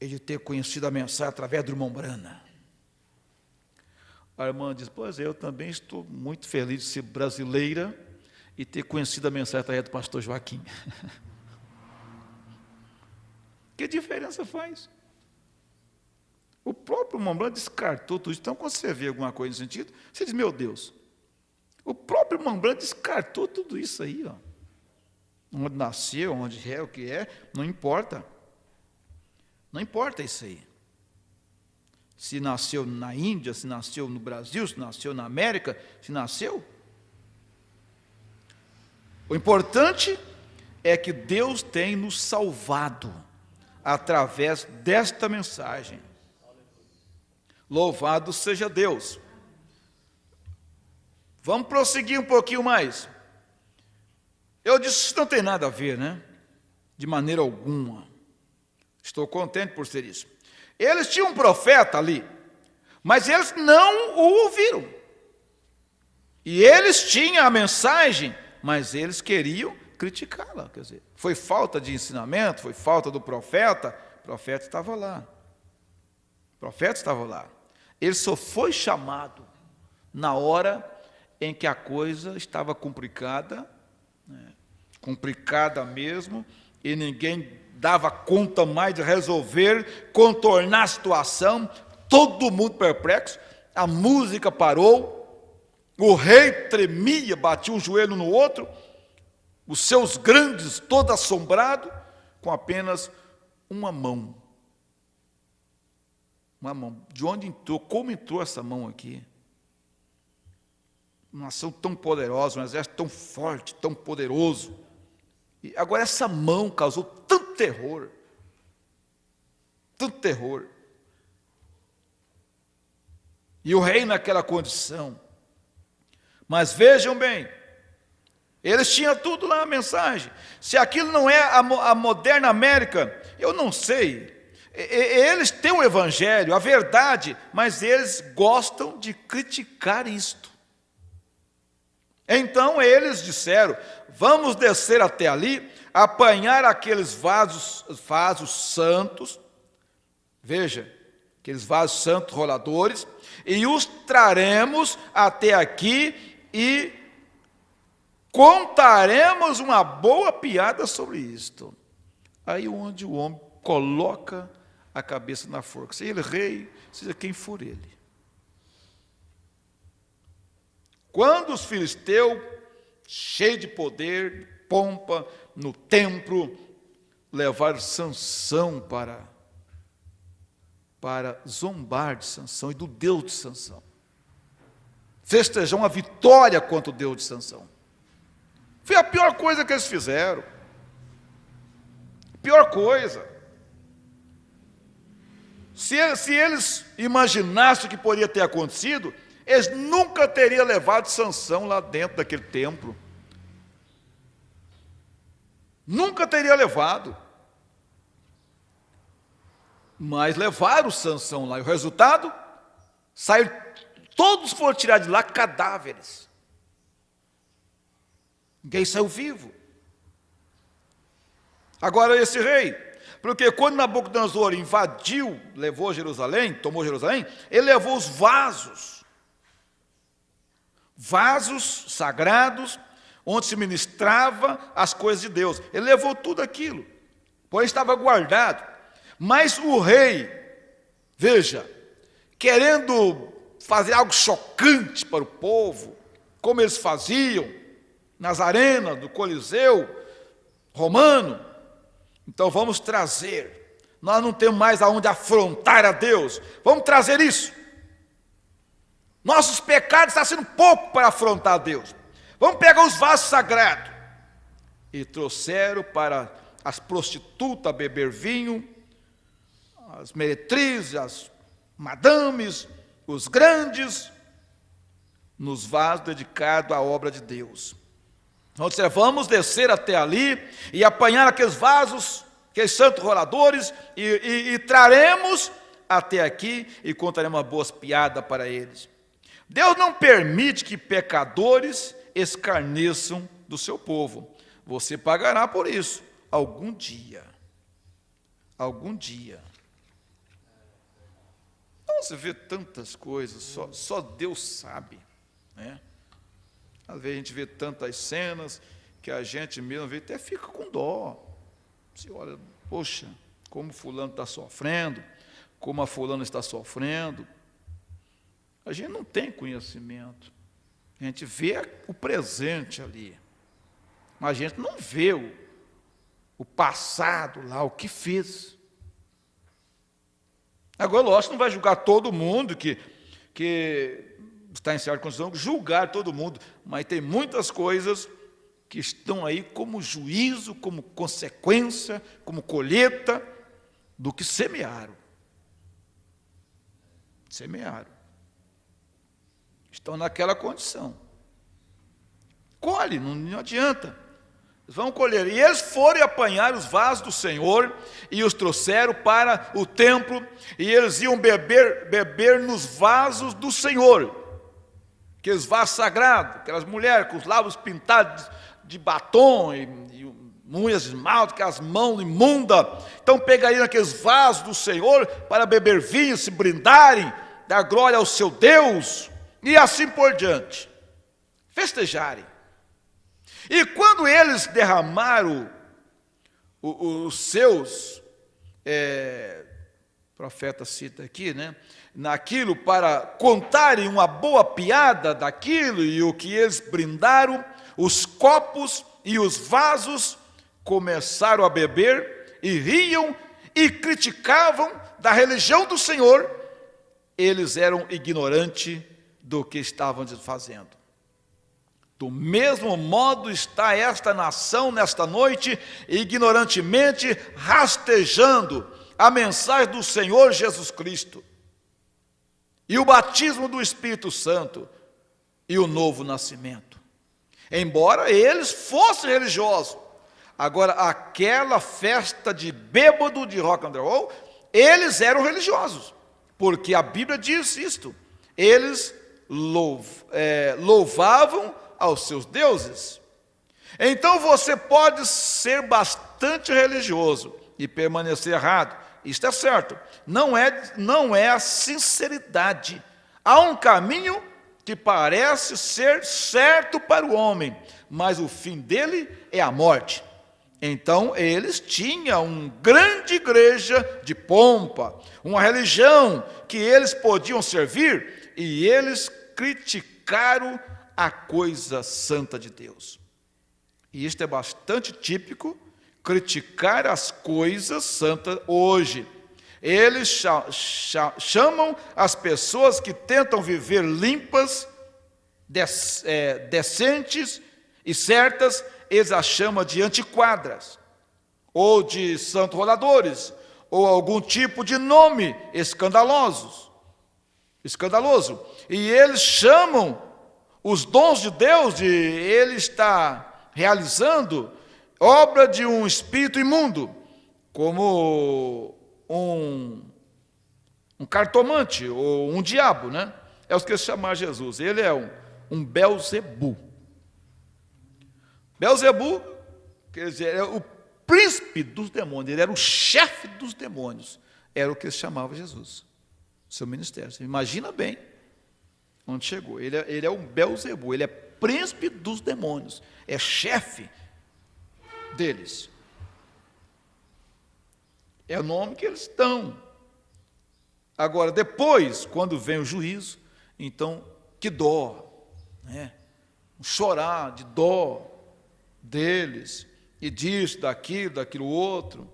e de ter conhecido a mensagem através do irmão Brana. A irmã diz: pois eu também estou muito feliz de ser brasileira e ter conhecido a mensagem através do pastor Joaquim. Que diferença faz? O próprio irmão Brana descartou tudo isso. Então, quando você vê alguma coisa nesse sentido, você diz: meu Deus, o próprio irmão Brana descartou tudo isso aí, ó. Onde nasceu, onde é, o que é, não importa. Não importa isso aí. Se nasceu na Índia, se nasceu no Brasil, se nasceu na América, se nasceu. O importante é que Deus tem nos salvado através desta mensagem. Louvado seja Deus. Vamos prosseguir um pouquinho mais. Eu disse: isso não tem nada a ver, né? De maneira alguma. Estou contente por ser isso. Eles tinham um profeta ali, mas eles não o ouviram. E eles tinham a mensagem, mas eles queriam criticá-la. Quer dizer, foi falta de ensinamento, foi falta do profeta. O profeta estava lá. O profeta estava lá. Ele só foi chamado na hora em que a coisa estava complicada, né? Complicada mesmo, e ninguém dava conta mais de resolver, contornar a situação, todo mundo perplexo, a música parou, O rei tremia, batia um joelho no outro, os seus grandes, todo assombrado, com apenas uma mão. Uma mão. De onde entrou? Como entrou essa mão aqui? Uma nação tão poderosa, um exército tão forte, tão poderoso. E agora essa mão causou tanto terror. Tanto terror. E o rei naquela condição. Mas vejam bem, eles tinham tudo lá, a mensagem. Se aquilo não é a moderna América, eu não sei. Eles têm o evangelho, a verdade, mas eles gostam de criticar isto. Então eles disseram: vamos descer até ali, apanhar aqueles vasos santos, veja, aqueles vasos santos roladores, e os traremos até aqui e contaremos uma boa piada sobre isto. Aí onde o homem coloca a cabeça na forca, seja ele rei, seja quem for ele. Quando os filisteus, cheios de poder, pompa, no templo, levaram Sansão para zombar de Sansão e do Deus de Sansão, festejar uma vitória contra o Deus de Sansão. Foi a pior coisa que eles fizeram. Pior coisa. Se eles imaginassem o que poderia ter acontecido, eles nunca teriam levado Sansão lá dentro daquele templo. Nunca teria levado. Mas levaram Sansão lá. E o resultado? Todos foram tirados de lá cadáveres. Ninguém saiu vivo. Agora esse rei, porque quando Nabucodonosor invadiu, levou Jerusalém, tomou Jerusalém, ele levou os vasos sagrados, onde se ministrava as coisas de Deus. Ele levou tudo aquilo, pois estava guardado. Mas o rei, veja, querendo fazer algo chocante para o povo, como eles faziam nas arenas do Coliseu romano, então vamos trazer, nós não temos mais aonde afrontar a Deus, vamos trazer isso. Nossos pecados estão sendo pouco para afrontar a Deus. Vamos pegar os vasos sagrados. E trouxeram para as prostitutas beber vinho, as meretrizes, as madames, os grandes, nos vasos dedicados à obra de Deus. Então, vamos descer até ali e apanhar aqueles vasos, aqueles santos roladores, e traremos até aqui e contaremos boas piadas para eles. Deus não permite que pecadores escarneçam do seu povo. Você pagará por isso, algum dia. Algum dia. Então, você vê tantas coisas, só Deus sabe, né? Às vezes a gente vê tantas cenas que a gente mesmo vê, até fica com dó. Você olha, poxa, como fulano está sofrendo, como a fulana está sofrendo. A gente não tem conhecimento. A gente vê o presente ali, mas a gente não vê o passado lá, o que fez. Agora, lógico, não vai julgar todo mundo que está em certa condição, julgar todo mundo, mas tem muitas coisas que estão aí como juízo, como consequência, como colheita do que semearam. Semearam. Estão naquela condição. Colhe, não adianta. Eles vão colher. E eles foram apanhar os vasos do Senhor e os trouxeram para o templo, e eles iam beber nos vasos do Senhor. Aqueles vasos sagrados, aquelas mulheres com os lábios pintados de batom e unhas de esmalte, com as mãos imundas. Então pegariam aqueles vasos do Senhor para beber vinho, se brindarem, dar glória ao seu Deus, e assim por diante. Festejarem. E quando eles derramaram os seus, profeta cita aqui, né? naquilo para contarem uma boa piada daquilo, e o que eles brindaram, os copos e os vasos começaram a beber e riam e criticavam da religião do Senhor. Eles eram ignorantes do que estavam fazendo. Do mesmo modo está esta nação nesta noite, ignorantemente rastejando a mensagem do Senhor Jesus Cristo, e o batismo do Espírito Santo, e o novo nascimento. Embora eles fossem religiosos, agora aquela festa de bêbado, de rock and roll, eles eram religiosos, porque a Bíblia diz isto, eles louvavam aos seus deuses. Então você pode ser bastante religioso e permanecer errado, isto é certo, não é a sinceridade. Há um caminho que parece ser certo para o homem, mas o fim dele é a morte. Então eles tinham uma grande igreja de pompa, uma religião que eles podiam servir, e eles criticaram a coisa santa de Deus. E isto é bastante típico, criticar as coisas santas hoje. Eles chamam as pessoas que tentam viver limpas, decentes e certas, eles as chamam de antiquadras, ou de santos roladores, ou algum tipo de nome escandaloso. E eles chamam os dons de Deus de ele estar realizando obra de um espírito imundo, como um cartomante ou um diabo, né? É o que eles chamam Jesus. Ele é um Belzebu. Belzebu, quer dizer, é o príncipe dos demônios, ele era o chefe dos demônios. Era o que eles chamavam Jesus, seu ministério. Você imagina bem onde chegou. Ele é um Belzebu, ele é príncipe dos demônios, é chefe deles. É o nome que eles dão. Agora, depois, quando vem o juízo, então, que dó, né? Chorar de dó deles, e disso, daquilo outro.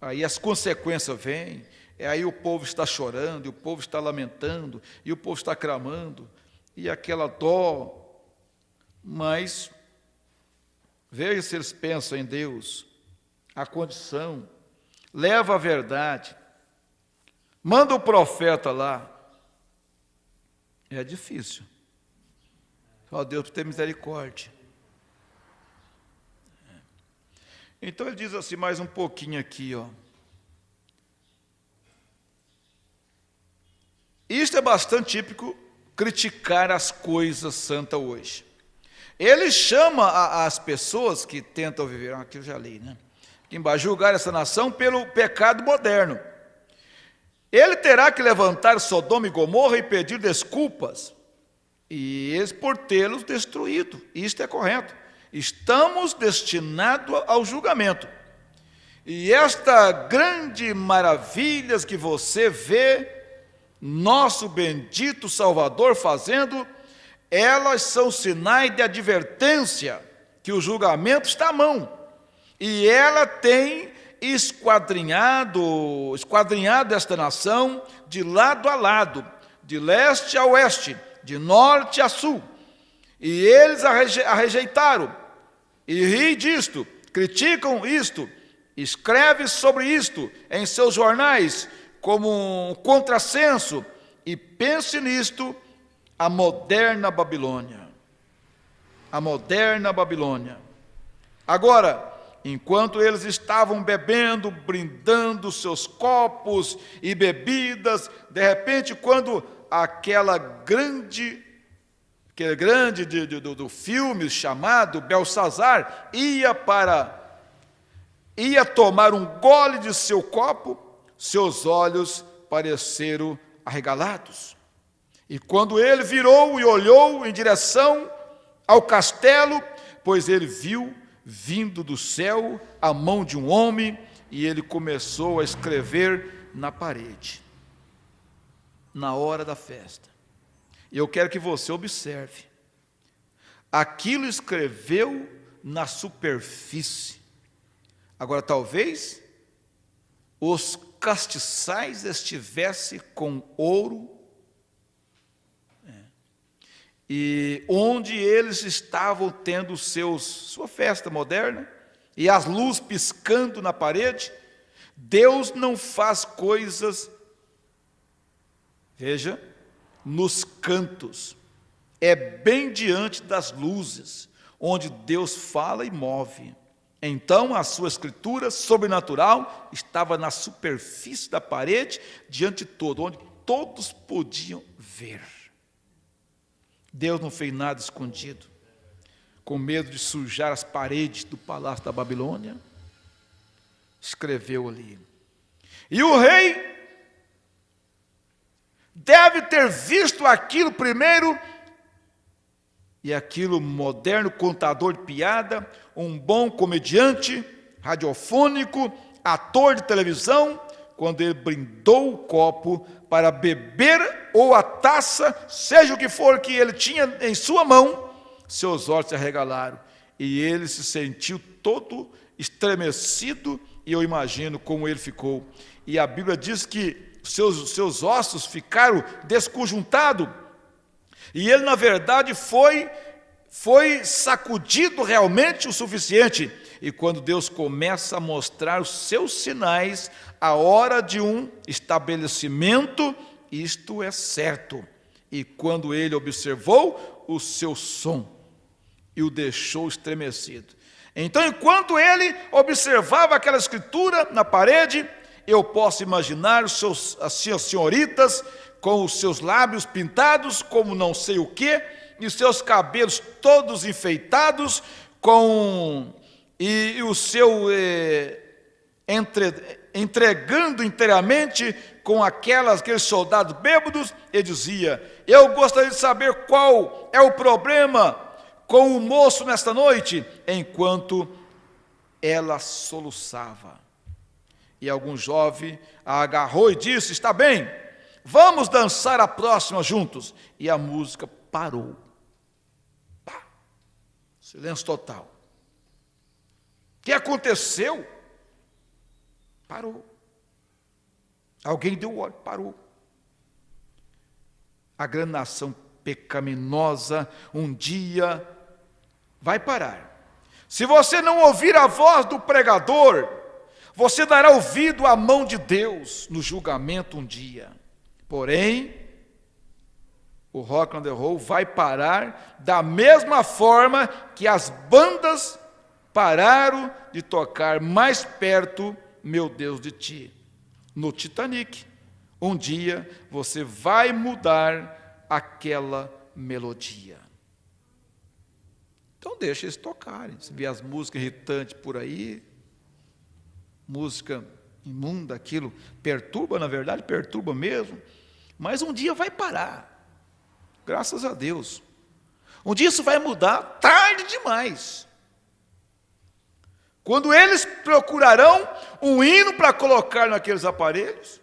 Aí as consequências vêm, aí o povo está chorando, e o povo está lamentando, e o povo está clamando, e aquela dó. Mas veja se eles pensam em Deus, a condição, leva a verdade, manda o profeta lá. É difícil. Ó Deus, por ter misericórdia. Então ele diz assim, mais um pouquinho aqui, ó. Isto é bastante típico, criticar as coisas santas hoje. Ele chama as pessoas que tentam viver, aqui eu já li, né? Aqui embaixo, julgar essa nação pelo pecado moderno. Ele terá que levantar Sodoma e Gomorra e pedir desculpas, e eles por tê-los destruído. Isto é correto. Estamos destinados ao julgamento. E esta grande maravilhas que você vê nosso bendito Salvador fazendo, elas são sinais de advertência que o julgamento está à mão. E ela tem esquadrinhado esta nação de lado a lado, de leste a oeste, de norte a sul. E eles a rejeitaram. E ri disto, criticam isto, escreve sobre isto em seus jornais como um contrassenso, e pense nisto, a moderna Babilônia. A moderna Babilônia. Agora, enquanto eles estavam bebendo, brindando seus copos e bebidas, de repente, quando aquele grande do filme chamado Belsazar ia tomar um gole de seu copo, seus olhos pareceram arregalados. E quando ele virou e olhou em direção ao castelo, pois ele viu vindo do céu a mão de um homem, e ele começou a escrever na parede. na hora da festa. E eu quero que você observe. Aquilo escreveu na superfície. Agora, talvez os castiçais estivessem com ouro, e onde eles estavam tendo sua festa moderna, e as luzes piscando na parede. Deus não faz coisas, veja, nos cantos. É bem diante das luzes, onde Deus fala e move. Então, a sua escritura sobrenatural estava na superfície da parede, diante de todo, onde todos podiam ver. Deus não fez nada escondido, com medo de sujar as paredes do palácio da Babilônia. Escreveu ali. E o rei deve ter visto aquilo primeiro, e aquilo moderno contador de piada, um bom comediante, radiofônico, ator de televisão, quando ele brindou o copo para beber, ou a taça, seja o que for que ele tinha em sua mão, seus olhos se arregalaram, e ele se sentiu todo estremecido, e eu imagino como ele ficou. E a Bíblia diz que seus ossos ficaram desconjuntados, e ele, na verdade, foi sacudido realmente o suficiente. E quando Deus começa a mostrar os seus sinais, a hora de um estabelecimento, isto é certo. E quando ele observou o seu som, e o deixou estremecido. Então, enquanto ele observava aquela escritura na parede, eu posso imaginar as senhoritas com os seus lábios pintados, como não sei o quê, e os seus cabelos todos enfeitados, e o seu entregando inteiramente com aqueles soldados bêbados, e dizia: eu gostaria de saber qual é o problema com o moço nesta noite, enquanto ela soluçava. E algum jovem a agarrou e disse: está bem, vamos dançar a próxima juntos. E a música parou. Pá. Silêncio total. O que aconteceu? Parou. Alguém deu ordem, parou. A grande nação pecaminosa um dia vai parar. Se você não ouvir a voz do pregador, você dará ouvido à mão de Deus no julgamento um dia. Porém, o rock and roll vai parar da mesma forma que as bandas pararam de tocar mais perto, meu Deus, de ti. No Titanic, um dia você vai mudar aquela melodia. Então deixa eles tocarem. Se vê as músicas irritantes por aí, música imunda, aquilo perturba, na verdade, perturba mesmo, mas um dia vai parar, graças a Deus. Um dia isso vai mudar, tarde demais. Quando eles procurarão um hino para colocar naqueles aparelhos,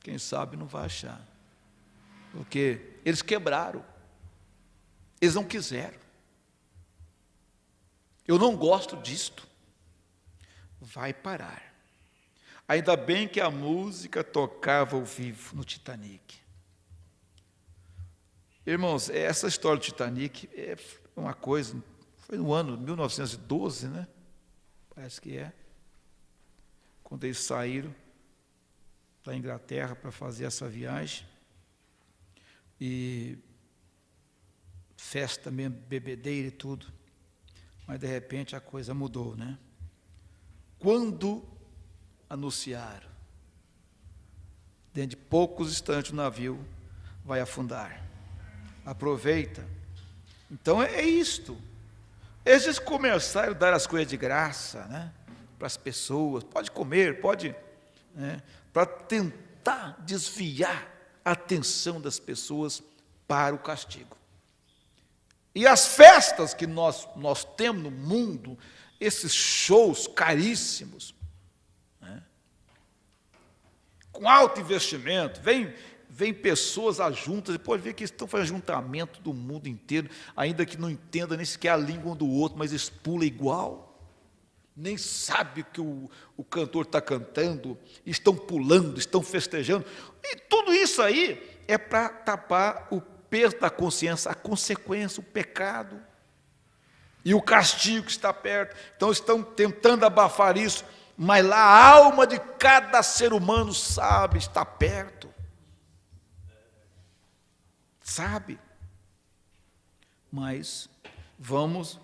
quem sabe não vai achar, porque eles quebraram, eles não quiseram. Eu não gosto disto. Vai parar. Ainda bem que a música tocava ao vivo no Titanic. Irmãos, essa história do Titanic é uma coisa, foi no ano 1912, né? Parece que é. Quando eles saíram da Inglaterra para fazer essa viagem. E festa mesmo, bebedeira e tudo. Mas de repente a coisa mudou, né? Quando anunciaram, dentro de poucos instantes o navio vai afundar. Aproveita. Então é isto. Eles começaram a dar as coisas de graça, né, para as pessoas. Pode comer, pode, né, para tentar desviar a atenção das pessoas para o castigo. E as festas que nós temos no mundo, esses shows caríssimos, né, com alto investimento, vem pessoas juntas, e pode ver que estão fazendo juntamento do mundo inteiro, ainda que não entenda nem sequer a língua um do outro, mas eles pulam igual. Nem sabe o que o cantor está cantando, estão pulando, estão festejando. E tudo isso aí é para tapar o peso da consciência, a consequência, o pecado e o castigo que está perto. Então estão tentando abafar isso, mas lá a alma de cada ser humano sabe, está perto. Sabe? Mas vamos.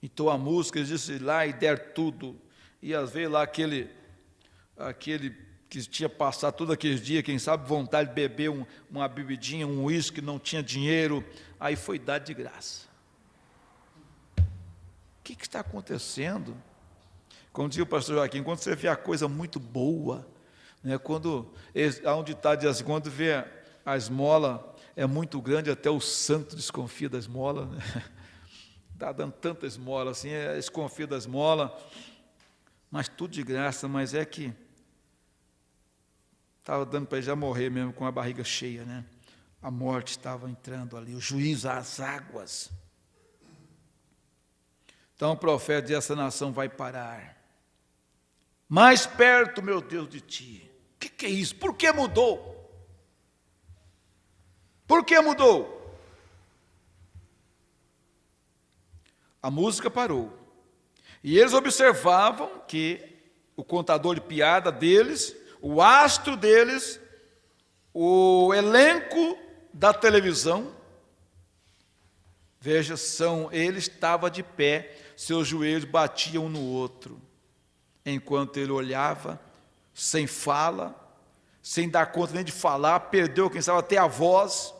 Então a música disse lá e der tudo. E às vezes lá aquele que tinha passado todos aqueles dias, quem sabe, vontade de beber uma bebidinha, um uísque, não tinha dinheiro, aí foi dado de graça. O que está acontecendo? Como dizia o pastor Joaquim, quando você vê a coisa muito boa, né, há um ditado diz assim, quando vê a esmola é muito grande, até o santo desconfia da esmola, né? Está dando tanta esmola assim, desconfia da esmola, mas tudo de graça, mas é que estava dando para ele já morrer mesmo com a barriga cheia, né? A morte estava entrando ali, o juízo às águas. Então o profeta diz, essa nação vai parar. Mais perto, meu Deus, de ti. O que é isso? Por que mudou? Por que mudou? A música parou. E eles observavam que o contador de piada deles, o astro deles, o elenco da televisão, veja, ele estava de pé, seus joelhos batiam um no outro, enquanto ele olhava, sem fala, sem dar conta nem de falar, perdeu, quem sabe, até a voz,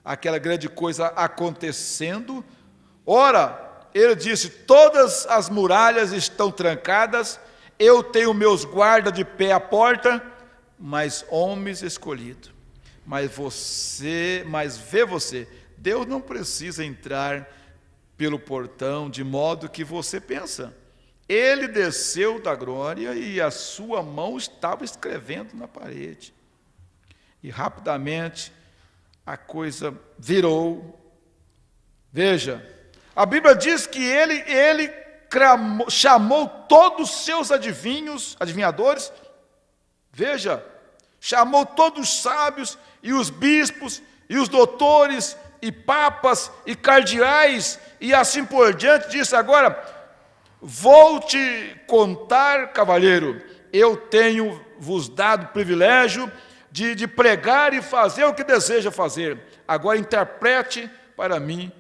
aquela grande coisa acontecendo. Ora, ele disse, todas as muralhas estão trancadas, eu tenho meus guardas de pé à porta, mas homens escolhidos. Mas vê você, Deus não precisa entrar pelo portão de modo que você pensa. Ele desceu da glória e a sua mão estava escrevendo na parede. E rapidamente a coisa virou. Veja, a Bíblia diz que ele chamou todos os seus adivinhadores, veja, chamou todos os sábios e os bispos e os doutores e papas e cardeais e assim por diante, disse agora, vou te contar, cavalheiro, eu tenho vos dado o privilégio de pregar e fazer o que deseja fazer, agora interprete para mim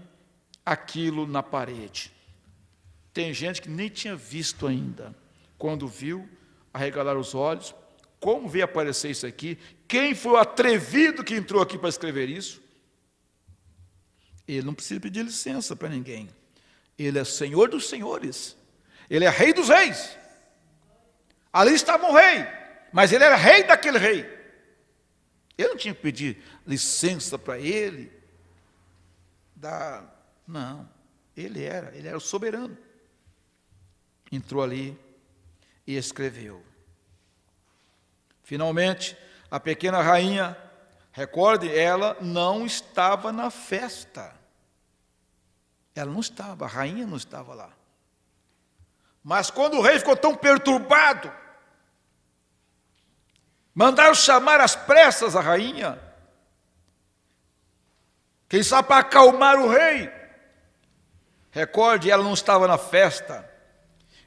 aquilo na parede. Tem gente que nem tinha visto ainda. Quando viu, arregalar os olhos. Como veio aparecer isso aqui? Quem foi o atrevido que entrou aqui para escrever isso? Ele não precisa pedir licença para ninguém. Ele é Senhor dos senhores. Ele é Rei dos reis. Ali estava um rei, mas ele era rei daquele rei. Ele não tinha que pedir licença para ele. Não, ele era o soberano. Entrou ali e escreveu. Finalmente, a pequena rainha, recorde, ela não estava na festa. Ela não estava, a rainha não estava lá. Mas quando o rei ficou tão perturbado, mandaram chamar às pressas a rainha, quem sabe para acalmar o rei. Recorde, ela não estava na festa,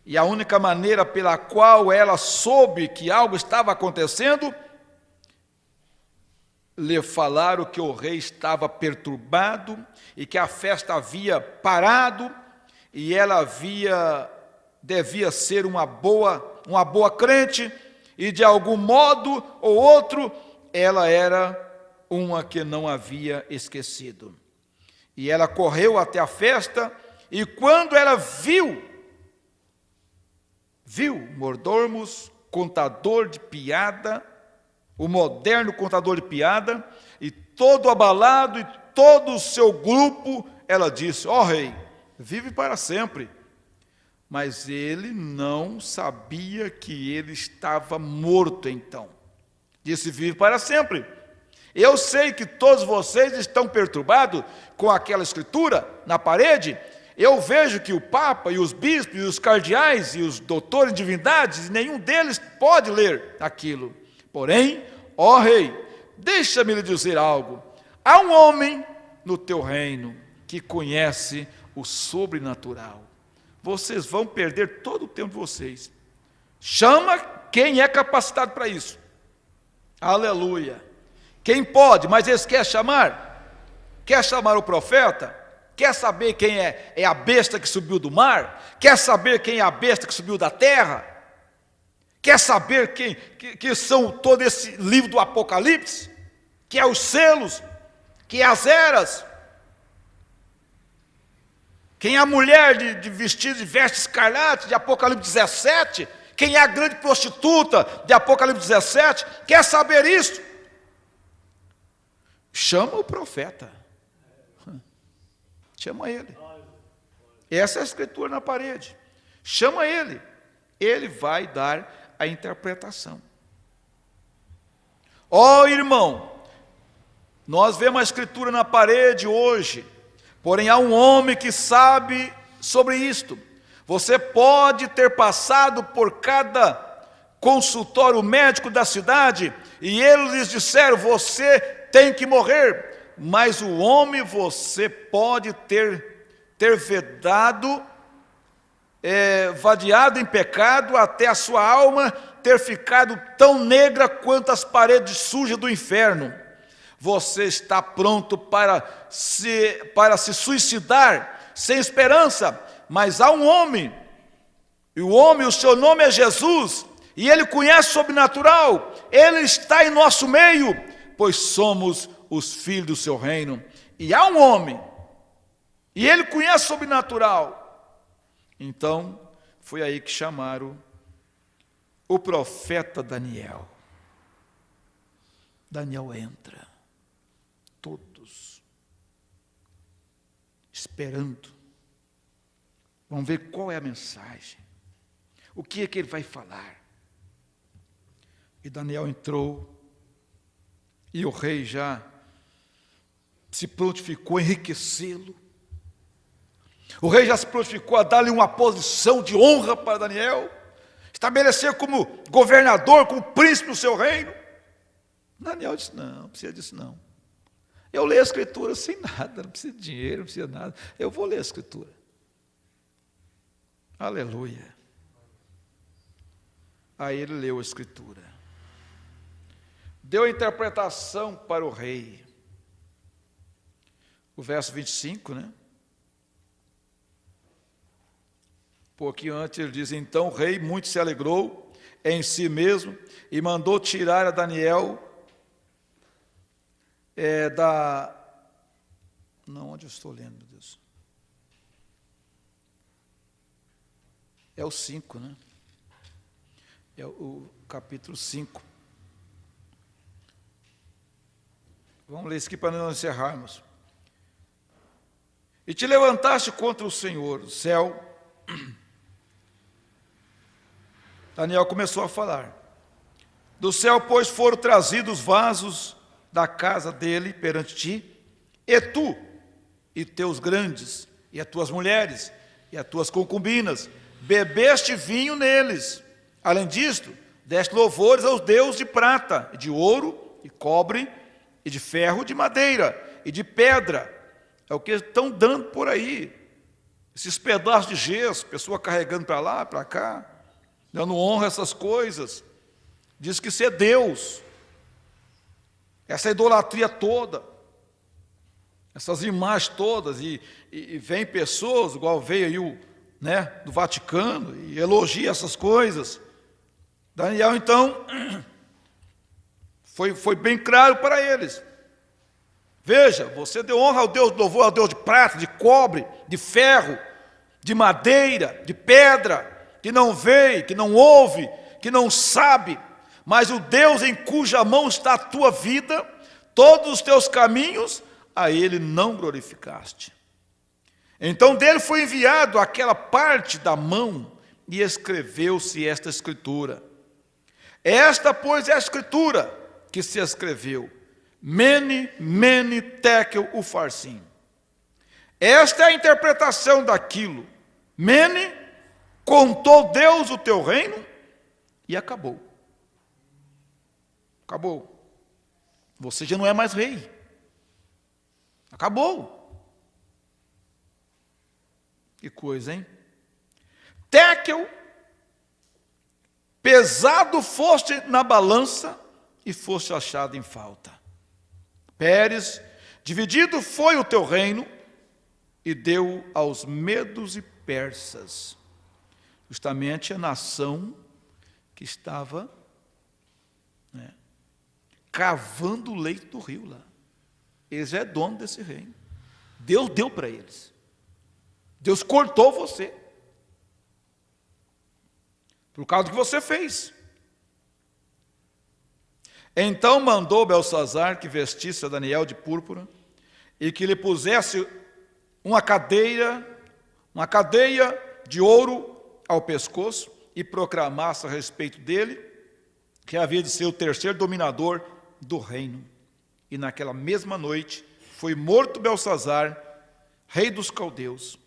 e a única maneira pela qual ela soube que algo estava acontecendo, lhe falaram que o rei estava perturbado, e que a festa havia parado, e ela devia ser uma boa crente, e de algum modo ou outro, ela era uma que não havia esquecido. E ela correu até a festa, e quando ela viu mordomos, contador de piada, o moderno contador de piada, e todo abalado, e todo o seu grupo, ela disse, ó rei, vive para sempre. Mas ele não sabia que ele estava morto então. Disse, vive para sempre. Eu sei que todos vocês estão perturbados com aquela escritura na parede. Eu vejo que o Papa e os bispos e os cardeais e os doutores em divindades, nenhum deles pode ler aquilo. Porém, ó rei, deixa-me lhe dizer algo. Há um homem no teu reino que conhece o sobrenatural. Vocês vão perder todo o tempo de vocês. Chama quem é capacitado para isso. Aleluia. Quem pode, mas eles querem chamar? Quer chamar o profeta? Quer saber quem é a besta que subiu do mar? Quer saber quem é a besta que subiu da terra? Quer saber que são todo esse livro do Apocalipse? Que é os selos? Que é as eras? Quem é a mulher de vestido de veste escarlate, de Apocalipse 17? Quem é a grande prostituta de Apocalipse 17? Quer saber isso? Chama o profeta. Chama ele. Essa é a escritura na parede. Chama ele. Ele vai dar a interpretação. Ó irmão, nós vemos a escritura na parede hoje, porém há um homem que sabe sobre isto. Você pode ter passado por cada consultório médico da cidade e eles lhes disseram, você tem que morrer. Mas o homem você pode ter vedado, vadiado em pecado, até a sua alma ter ficado tão negra quanto as paredes sujas do inferno. Você está pronto para se suicidar, sem esperança. Mas há um homem, e o seu nome é Jesus, e ele conhece o sobrenatural, ele está em nosso meio, pois somos os filhos do seu reino. E há um homem, e ele conhece o sobrenatural. Então, foi aí que chamaram o profeta Daniel. Daniel entra, todos esperando. Vamos ver qual é a mensagem. O que é que ele vai falar? E Daniel entrou, e o rei já se prontificou a enriquecê-lo. O rei já se prontificou a dar-lhe uma posição de honra para Daniel, estabelecer como governador, como príncipe do seu reino. Daniel disse, não precisa disso não. Eu leio a escritura sem nada, não precisa de dinheiro, não precisa de nada. Eu vou ler a escritura. Aleluia. Aí ele leu a escritura. Deu a interpretação para o rei. O verso 25, né? Um pouquinho antes ele diz, então o rei muito se alegrou em si mesmo e mandou tirar a Daniel Não, onde eu estou lendo, meu Deus? É o 5, né? É o capítulo 5. Vamos ler isso aqui para não encerrarmos. E te levantaste contra o Senhor, o céu. Daniel começou a falar. Do céu, pois, foram trazidos vasos da casa dele perante ti, e tu, e teus grandes, e as tuas mulheres, e as tuas concubinas, bebeste vinho neles. Além disto, deste louvores aos deuses de prata, e de ouro, e cobre, e de ferro, de madeira, e de pedra. É o que estão dando por aí. Esses pedaços de gesso, pessoa carregando para lá, para cá, dando honra a essas coisas. Diz que isso é Deus. Essa idolatria toda. Essas imagens todas. E vem pessoas, igual veio aí do Vaticano, e elogia essas coisas. Daniel, então, foi bem claro para eles. Veja, você deu honra ao Deus, louvor ao Deus de prata, de cobre, de ferro, de madeira, de pedra, que não vê, que não ouve, que não sabe, mas o Deus em cuja mão está a tua vida, todos os teus caminhos, a Ele não glorificaste. Então dele foi enviado aquela parte da mão, e escreveu-se esta escritura. Esta, pois, é a escritura que se escreveu. Mene, mene, tekel, ufarsim. Esta é a interpretação daquilo. Mene, contou Deus o teu reino e acabou. Acabou. Você já não é mais rei. Acabou. Que coisa, hein? Tekel, pesado foste na balança e foste achado em falta. Pérez, dividido foi o teu reino e deu aos medos e persas. Justamente a nação que estava cavando o leito do rio lá. Eles é dono desse reino. Deus deu para eles. Deus cortou você. Por causa do que você fez. Então mandou Belsazzar que vestisse a Daniel de púrpura e que lhe pusesse uma cadeia de ouro ao pescoço e proclamasse a respeito dele que havia de ser o terceiro dominador do reino. E naquela mesma noite foi morto Belsazzar, rei dos caldeus.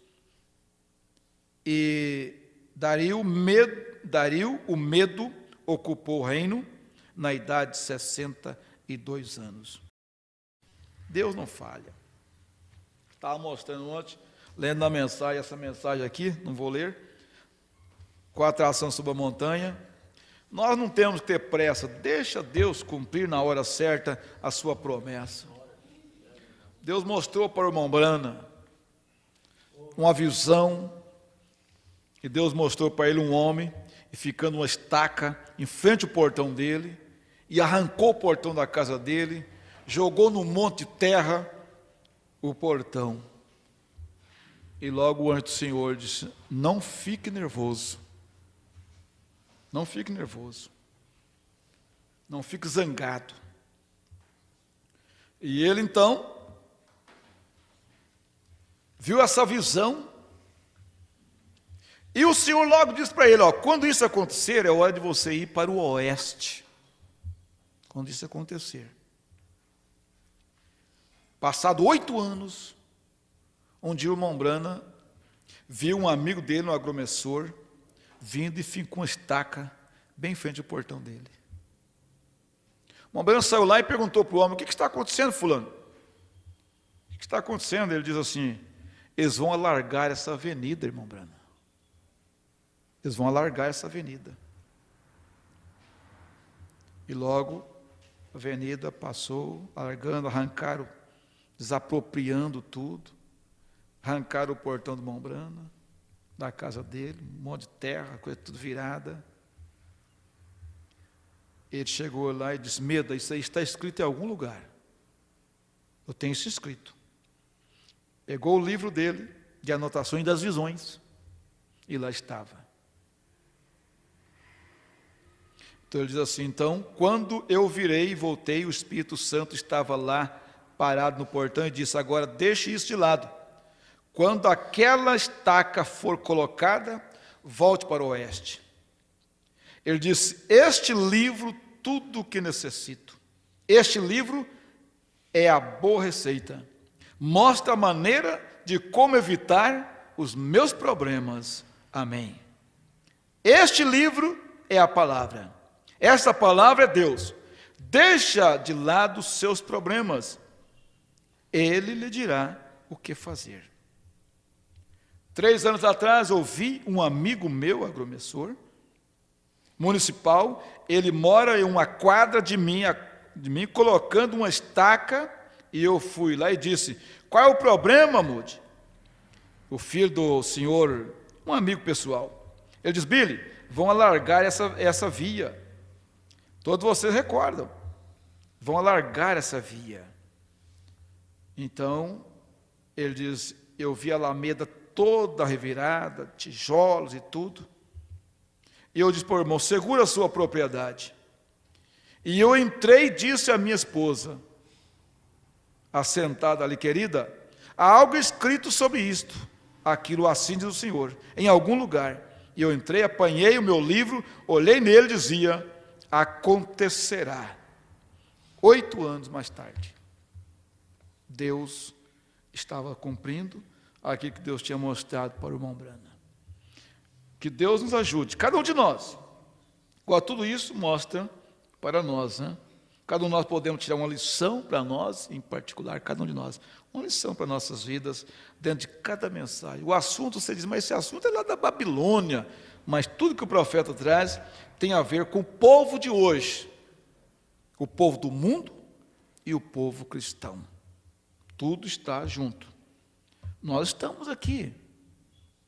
E Dario, o Medo, ocupou o reino na idade de 62 anos. Deus não falha. Estava mostrando ontem, lendo a mensagem, essa mensagem aqui, não vou ler, com a atração sobre a montanha. Nós não temos que ter pressa, deixa Deus cumprir na hora certa a sua promessa. Deus mostrou para o irmão Brana uma visão, e Deus mostrou para ele um homem, e ficando uma estaca em frente ao portão dele, e arrancou o portão da casa dele, jogou no monte de terra o portão. E logo o anjo do Senhor disse: não fique nervoso. Não fique nervoso. Não fique zangado. E ele então viu essa visão. E o Senhor logo disse para ele: quando isso acontecer, é hora de você ir para o oeste. Quando isso acontecer. Passado 8 anos, um dia o irmão Brana viu um amigo dele, um agromessor, vindo e ficou uma estaca bem em frente ao portão dele. O irmão Brana saiu lá e perguntou para o homem: o que está acontecendo, fulano? O que está acontecendo? Ele diz assim: eles vão alargar essa avenida, irmão Brana. Eles vão alargar essa avenida. E logo a avenida passou, alargando, arrancaram, desapropriando tudo, arrancaram o portão do irmão Brana, da casa dele, um monte de terra, coisa tudo virada. Ele chegou lá e disse: Meda, isso aí está escrito em algum lugar. Eu tenho isso escrito. Pegou o livro dele, de anotações das visões, e lá estava. Então ele diz assim: então, quando eu virei e voltei, o Espírito Santo estava lá, parado no portão, e disse: agora deixe isso de lado. Quando aquela estaca for colocada, volte para o oeste. Ele disse: este livro, tudo o que necessito. Este livro é a boa receita. Mostra a maneira de como evitar os meus problemas. Amém. Este livro é a palavra. Essa palavra é Deus. Deixa de lado os seus problemas. Ele lhe dirá o que fazer. 3 anos atrás, ouvi um amigo meu, agromessor, municipal, ele mora em uma quadra de mim, colocando uma estaca, e eu fui lá e disse: qual é o problema, Mude? O filho do senhor, um amigo pessoal, ele diz: Billy, vão alargar essa via. Todos vocês recordam, vão alargar essa via. Então, ele diz: eu vi a Alameda toda revirada, tijolos e tudo. E eu disse para o irmão: segura a sua propriedade. E eu entrei e disse à minha esposa, assentada ali: querida, há algo escrito sobre isto, aquilo assim diz o Senhor, em algum lugar. E eu entrei, apanhei o meu livro, olhei nele e dizia: acontecerá. 8 anos mais tarde, Deus estava cumprindo aquilo que Deus tinha mostrado para o irmão Branham. Que Deus nos ajude, cada um de nós. Agora, tudo isso mostra para nós, né? Cada um de nós podemos tirar uma lição para nós, em particular, cada um de nós, uma lição para nossas vidas, dentro de cada mensagem. O assunto, você diz, mas esse assunto é lá da Babilônia, mas tudo que o profeta traz tem a ver com o povo de hoje, o povo do mundo e o povo cristão. Tudo está junto. Nós estamos aqui.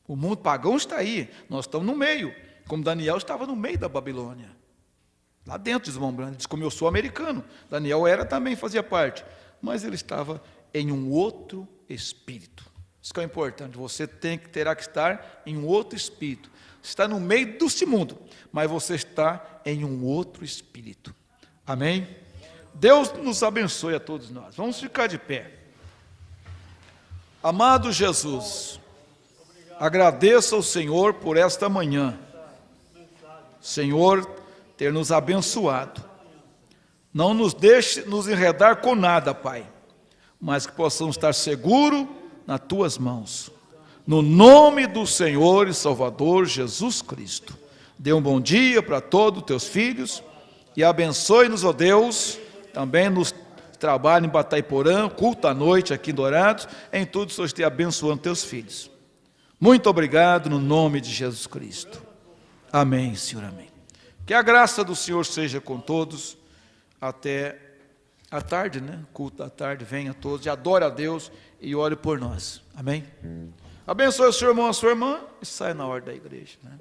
O mundo pagão está aí, nós estamos no meio, como Daniel estava no meio da Babilônia. Lá dentro, diz o irmão Branham, diz como eu sou americano. Daniel também fazia parte, mas ele estava em um outro espírito. Isso que é importante, você terá que estar em um outro espírito. Você está no meio deste mundo, mas você está em um outro espírito. Amém? Deus nos abençoe a todos nós. Vamos ficar de pé. Amado Jesus, agradeço ao Senhor por esta manhã. Senhor, ter nos abençoado. Não nos deixe nos enredar com nada, Pai, mas que possamos estar seguros nas Tuas mãos. No nome do Senhor e Salvador Jesus Cristo. Dê um bom dia para todos os Teus filhos e abençoe-nos, ó Deus, também nos trabalho em Bataiporã, culto à noite aqui em Dourados, em tudo o Senhor esteja abençoando Teus filhos. Muito obrigado no nome de Jesus Cristo. Amém, Senhor, amém. Que a graça do Senhor seja com todos, até a tarde, né? Culto da tarde, venha a todos, e adore a Deus e ore por nós. Amém? Abençoe o seu irmão, a sua irmã, e saia na ordem da igreja, né?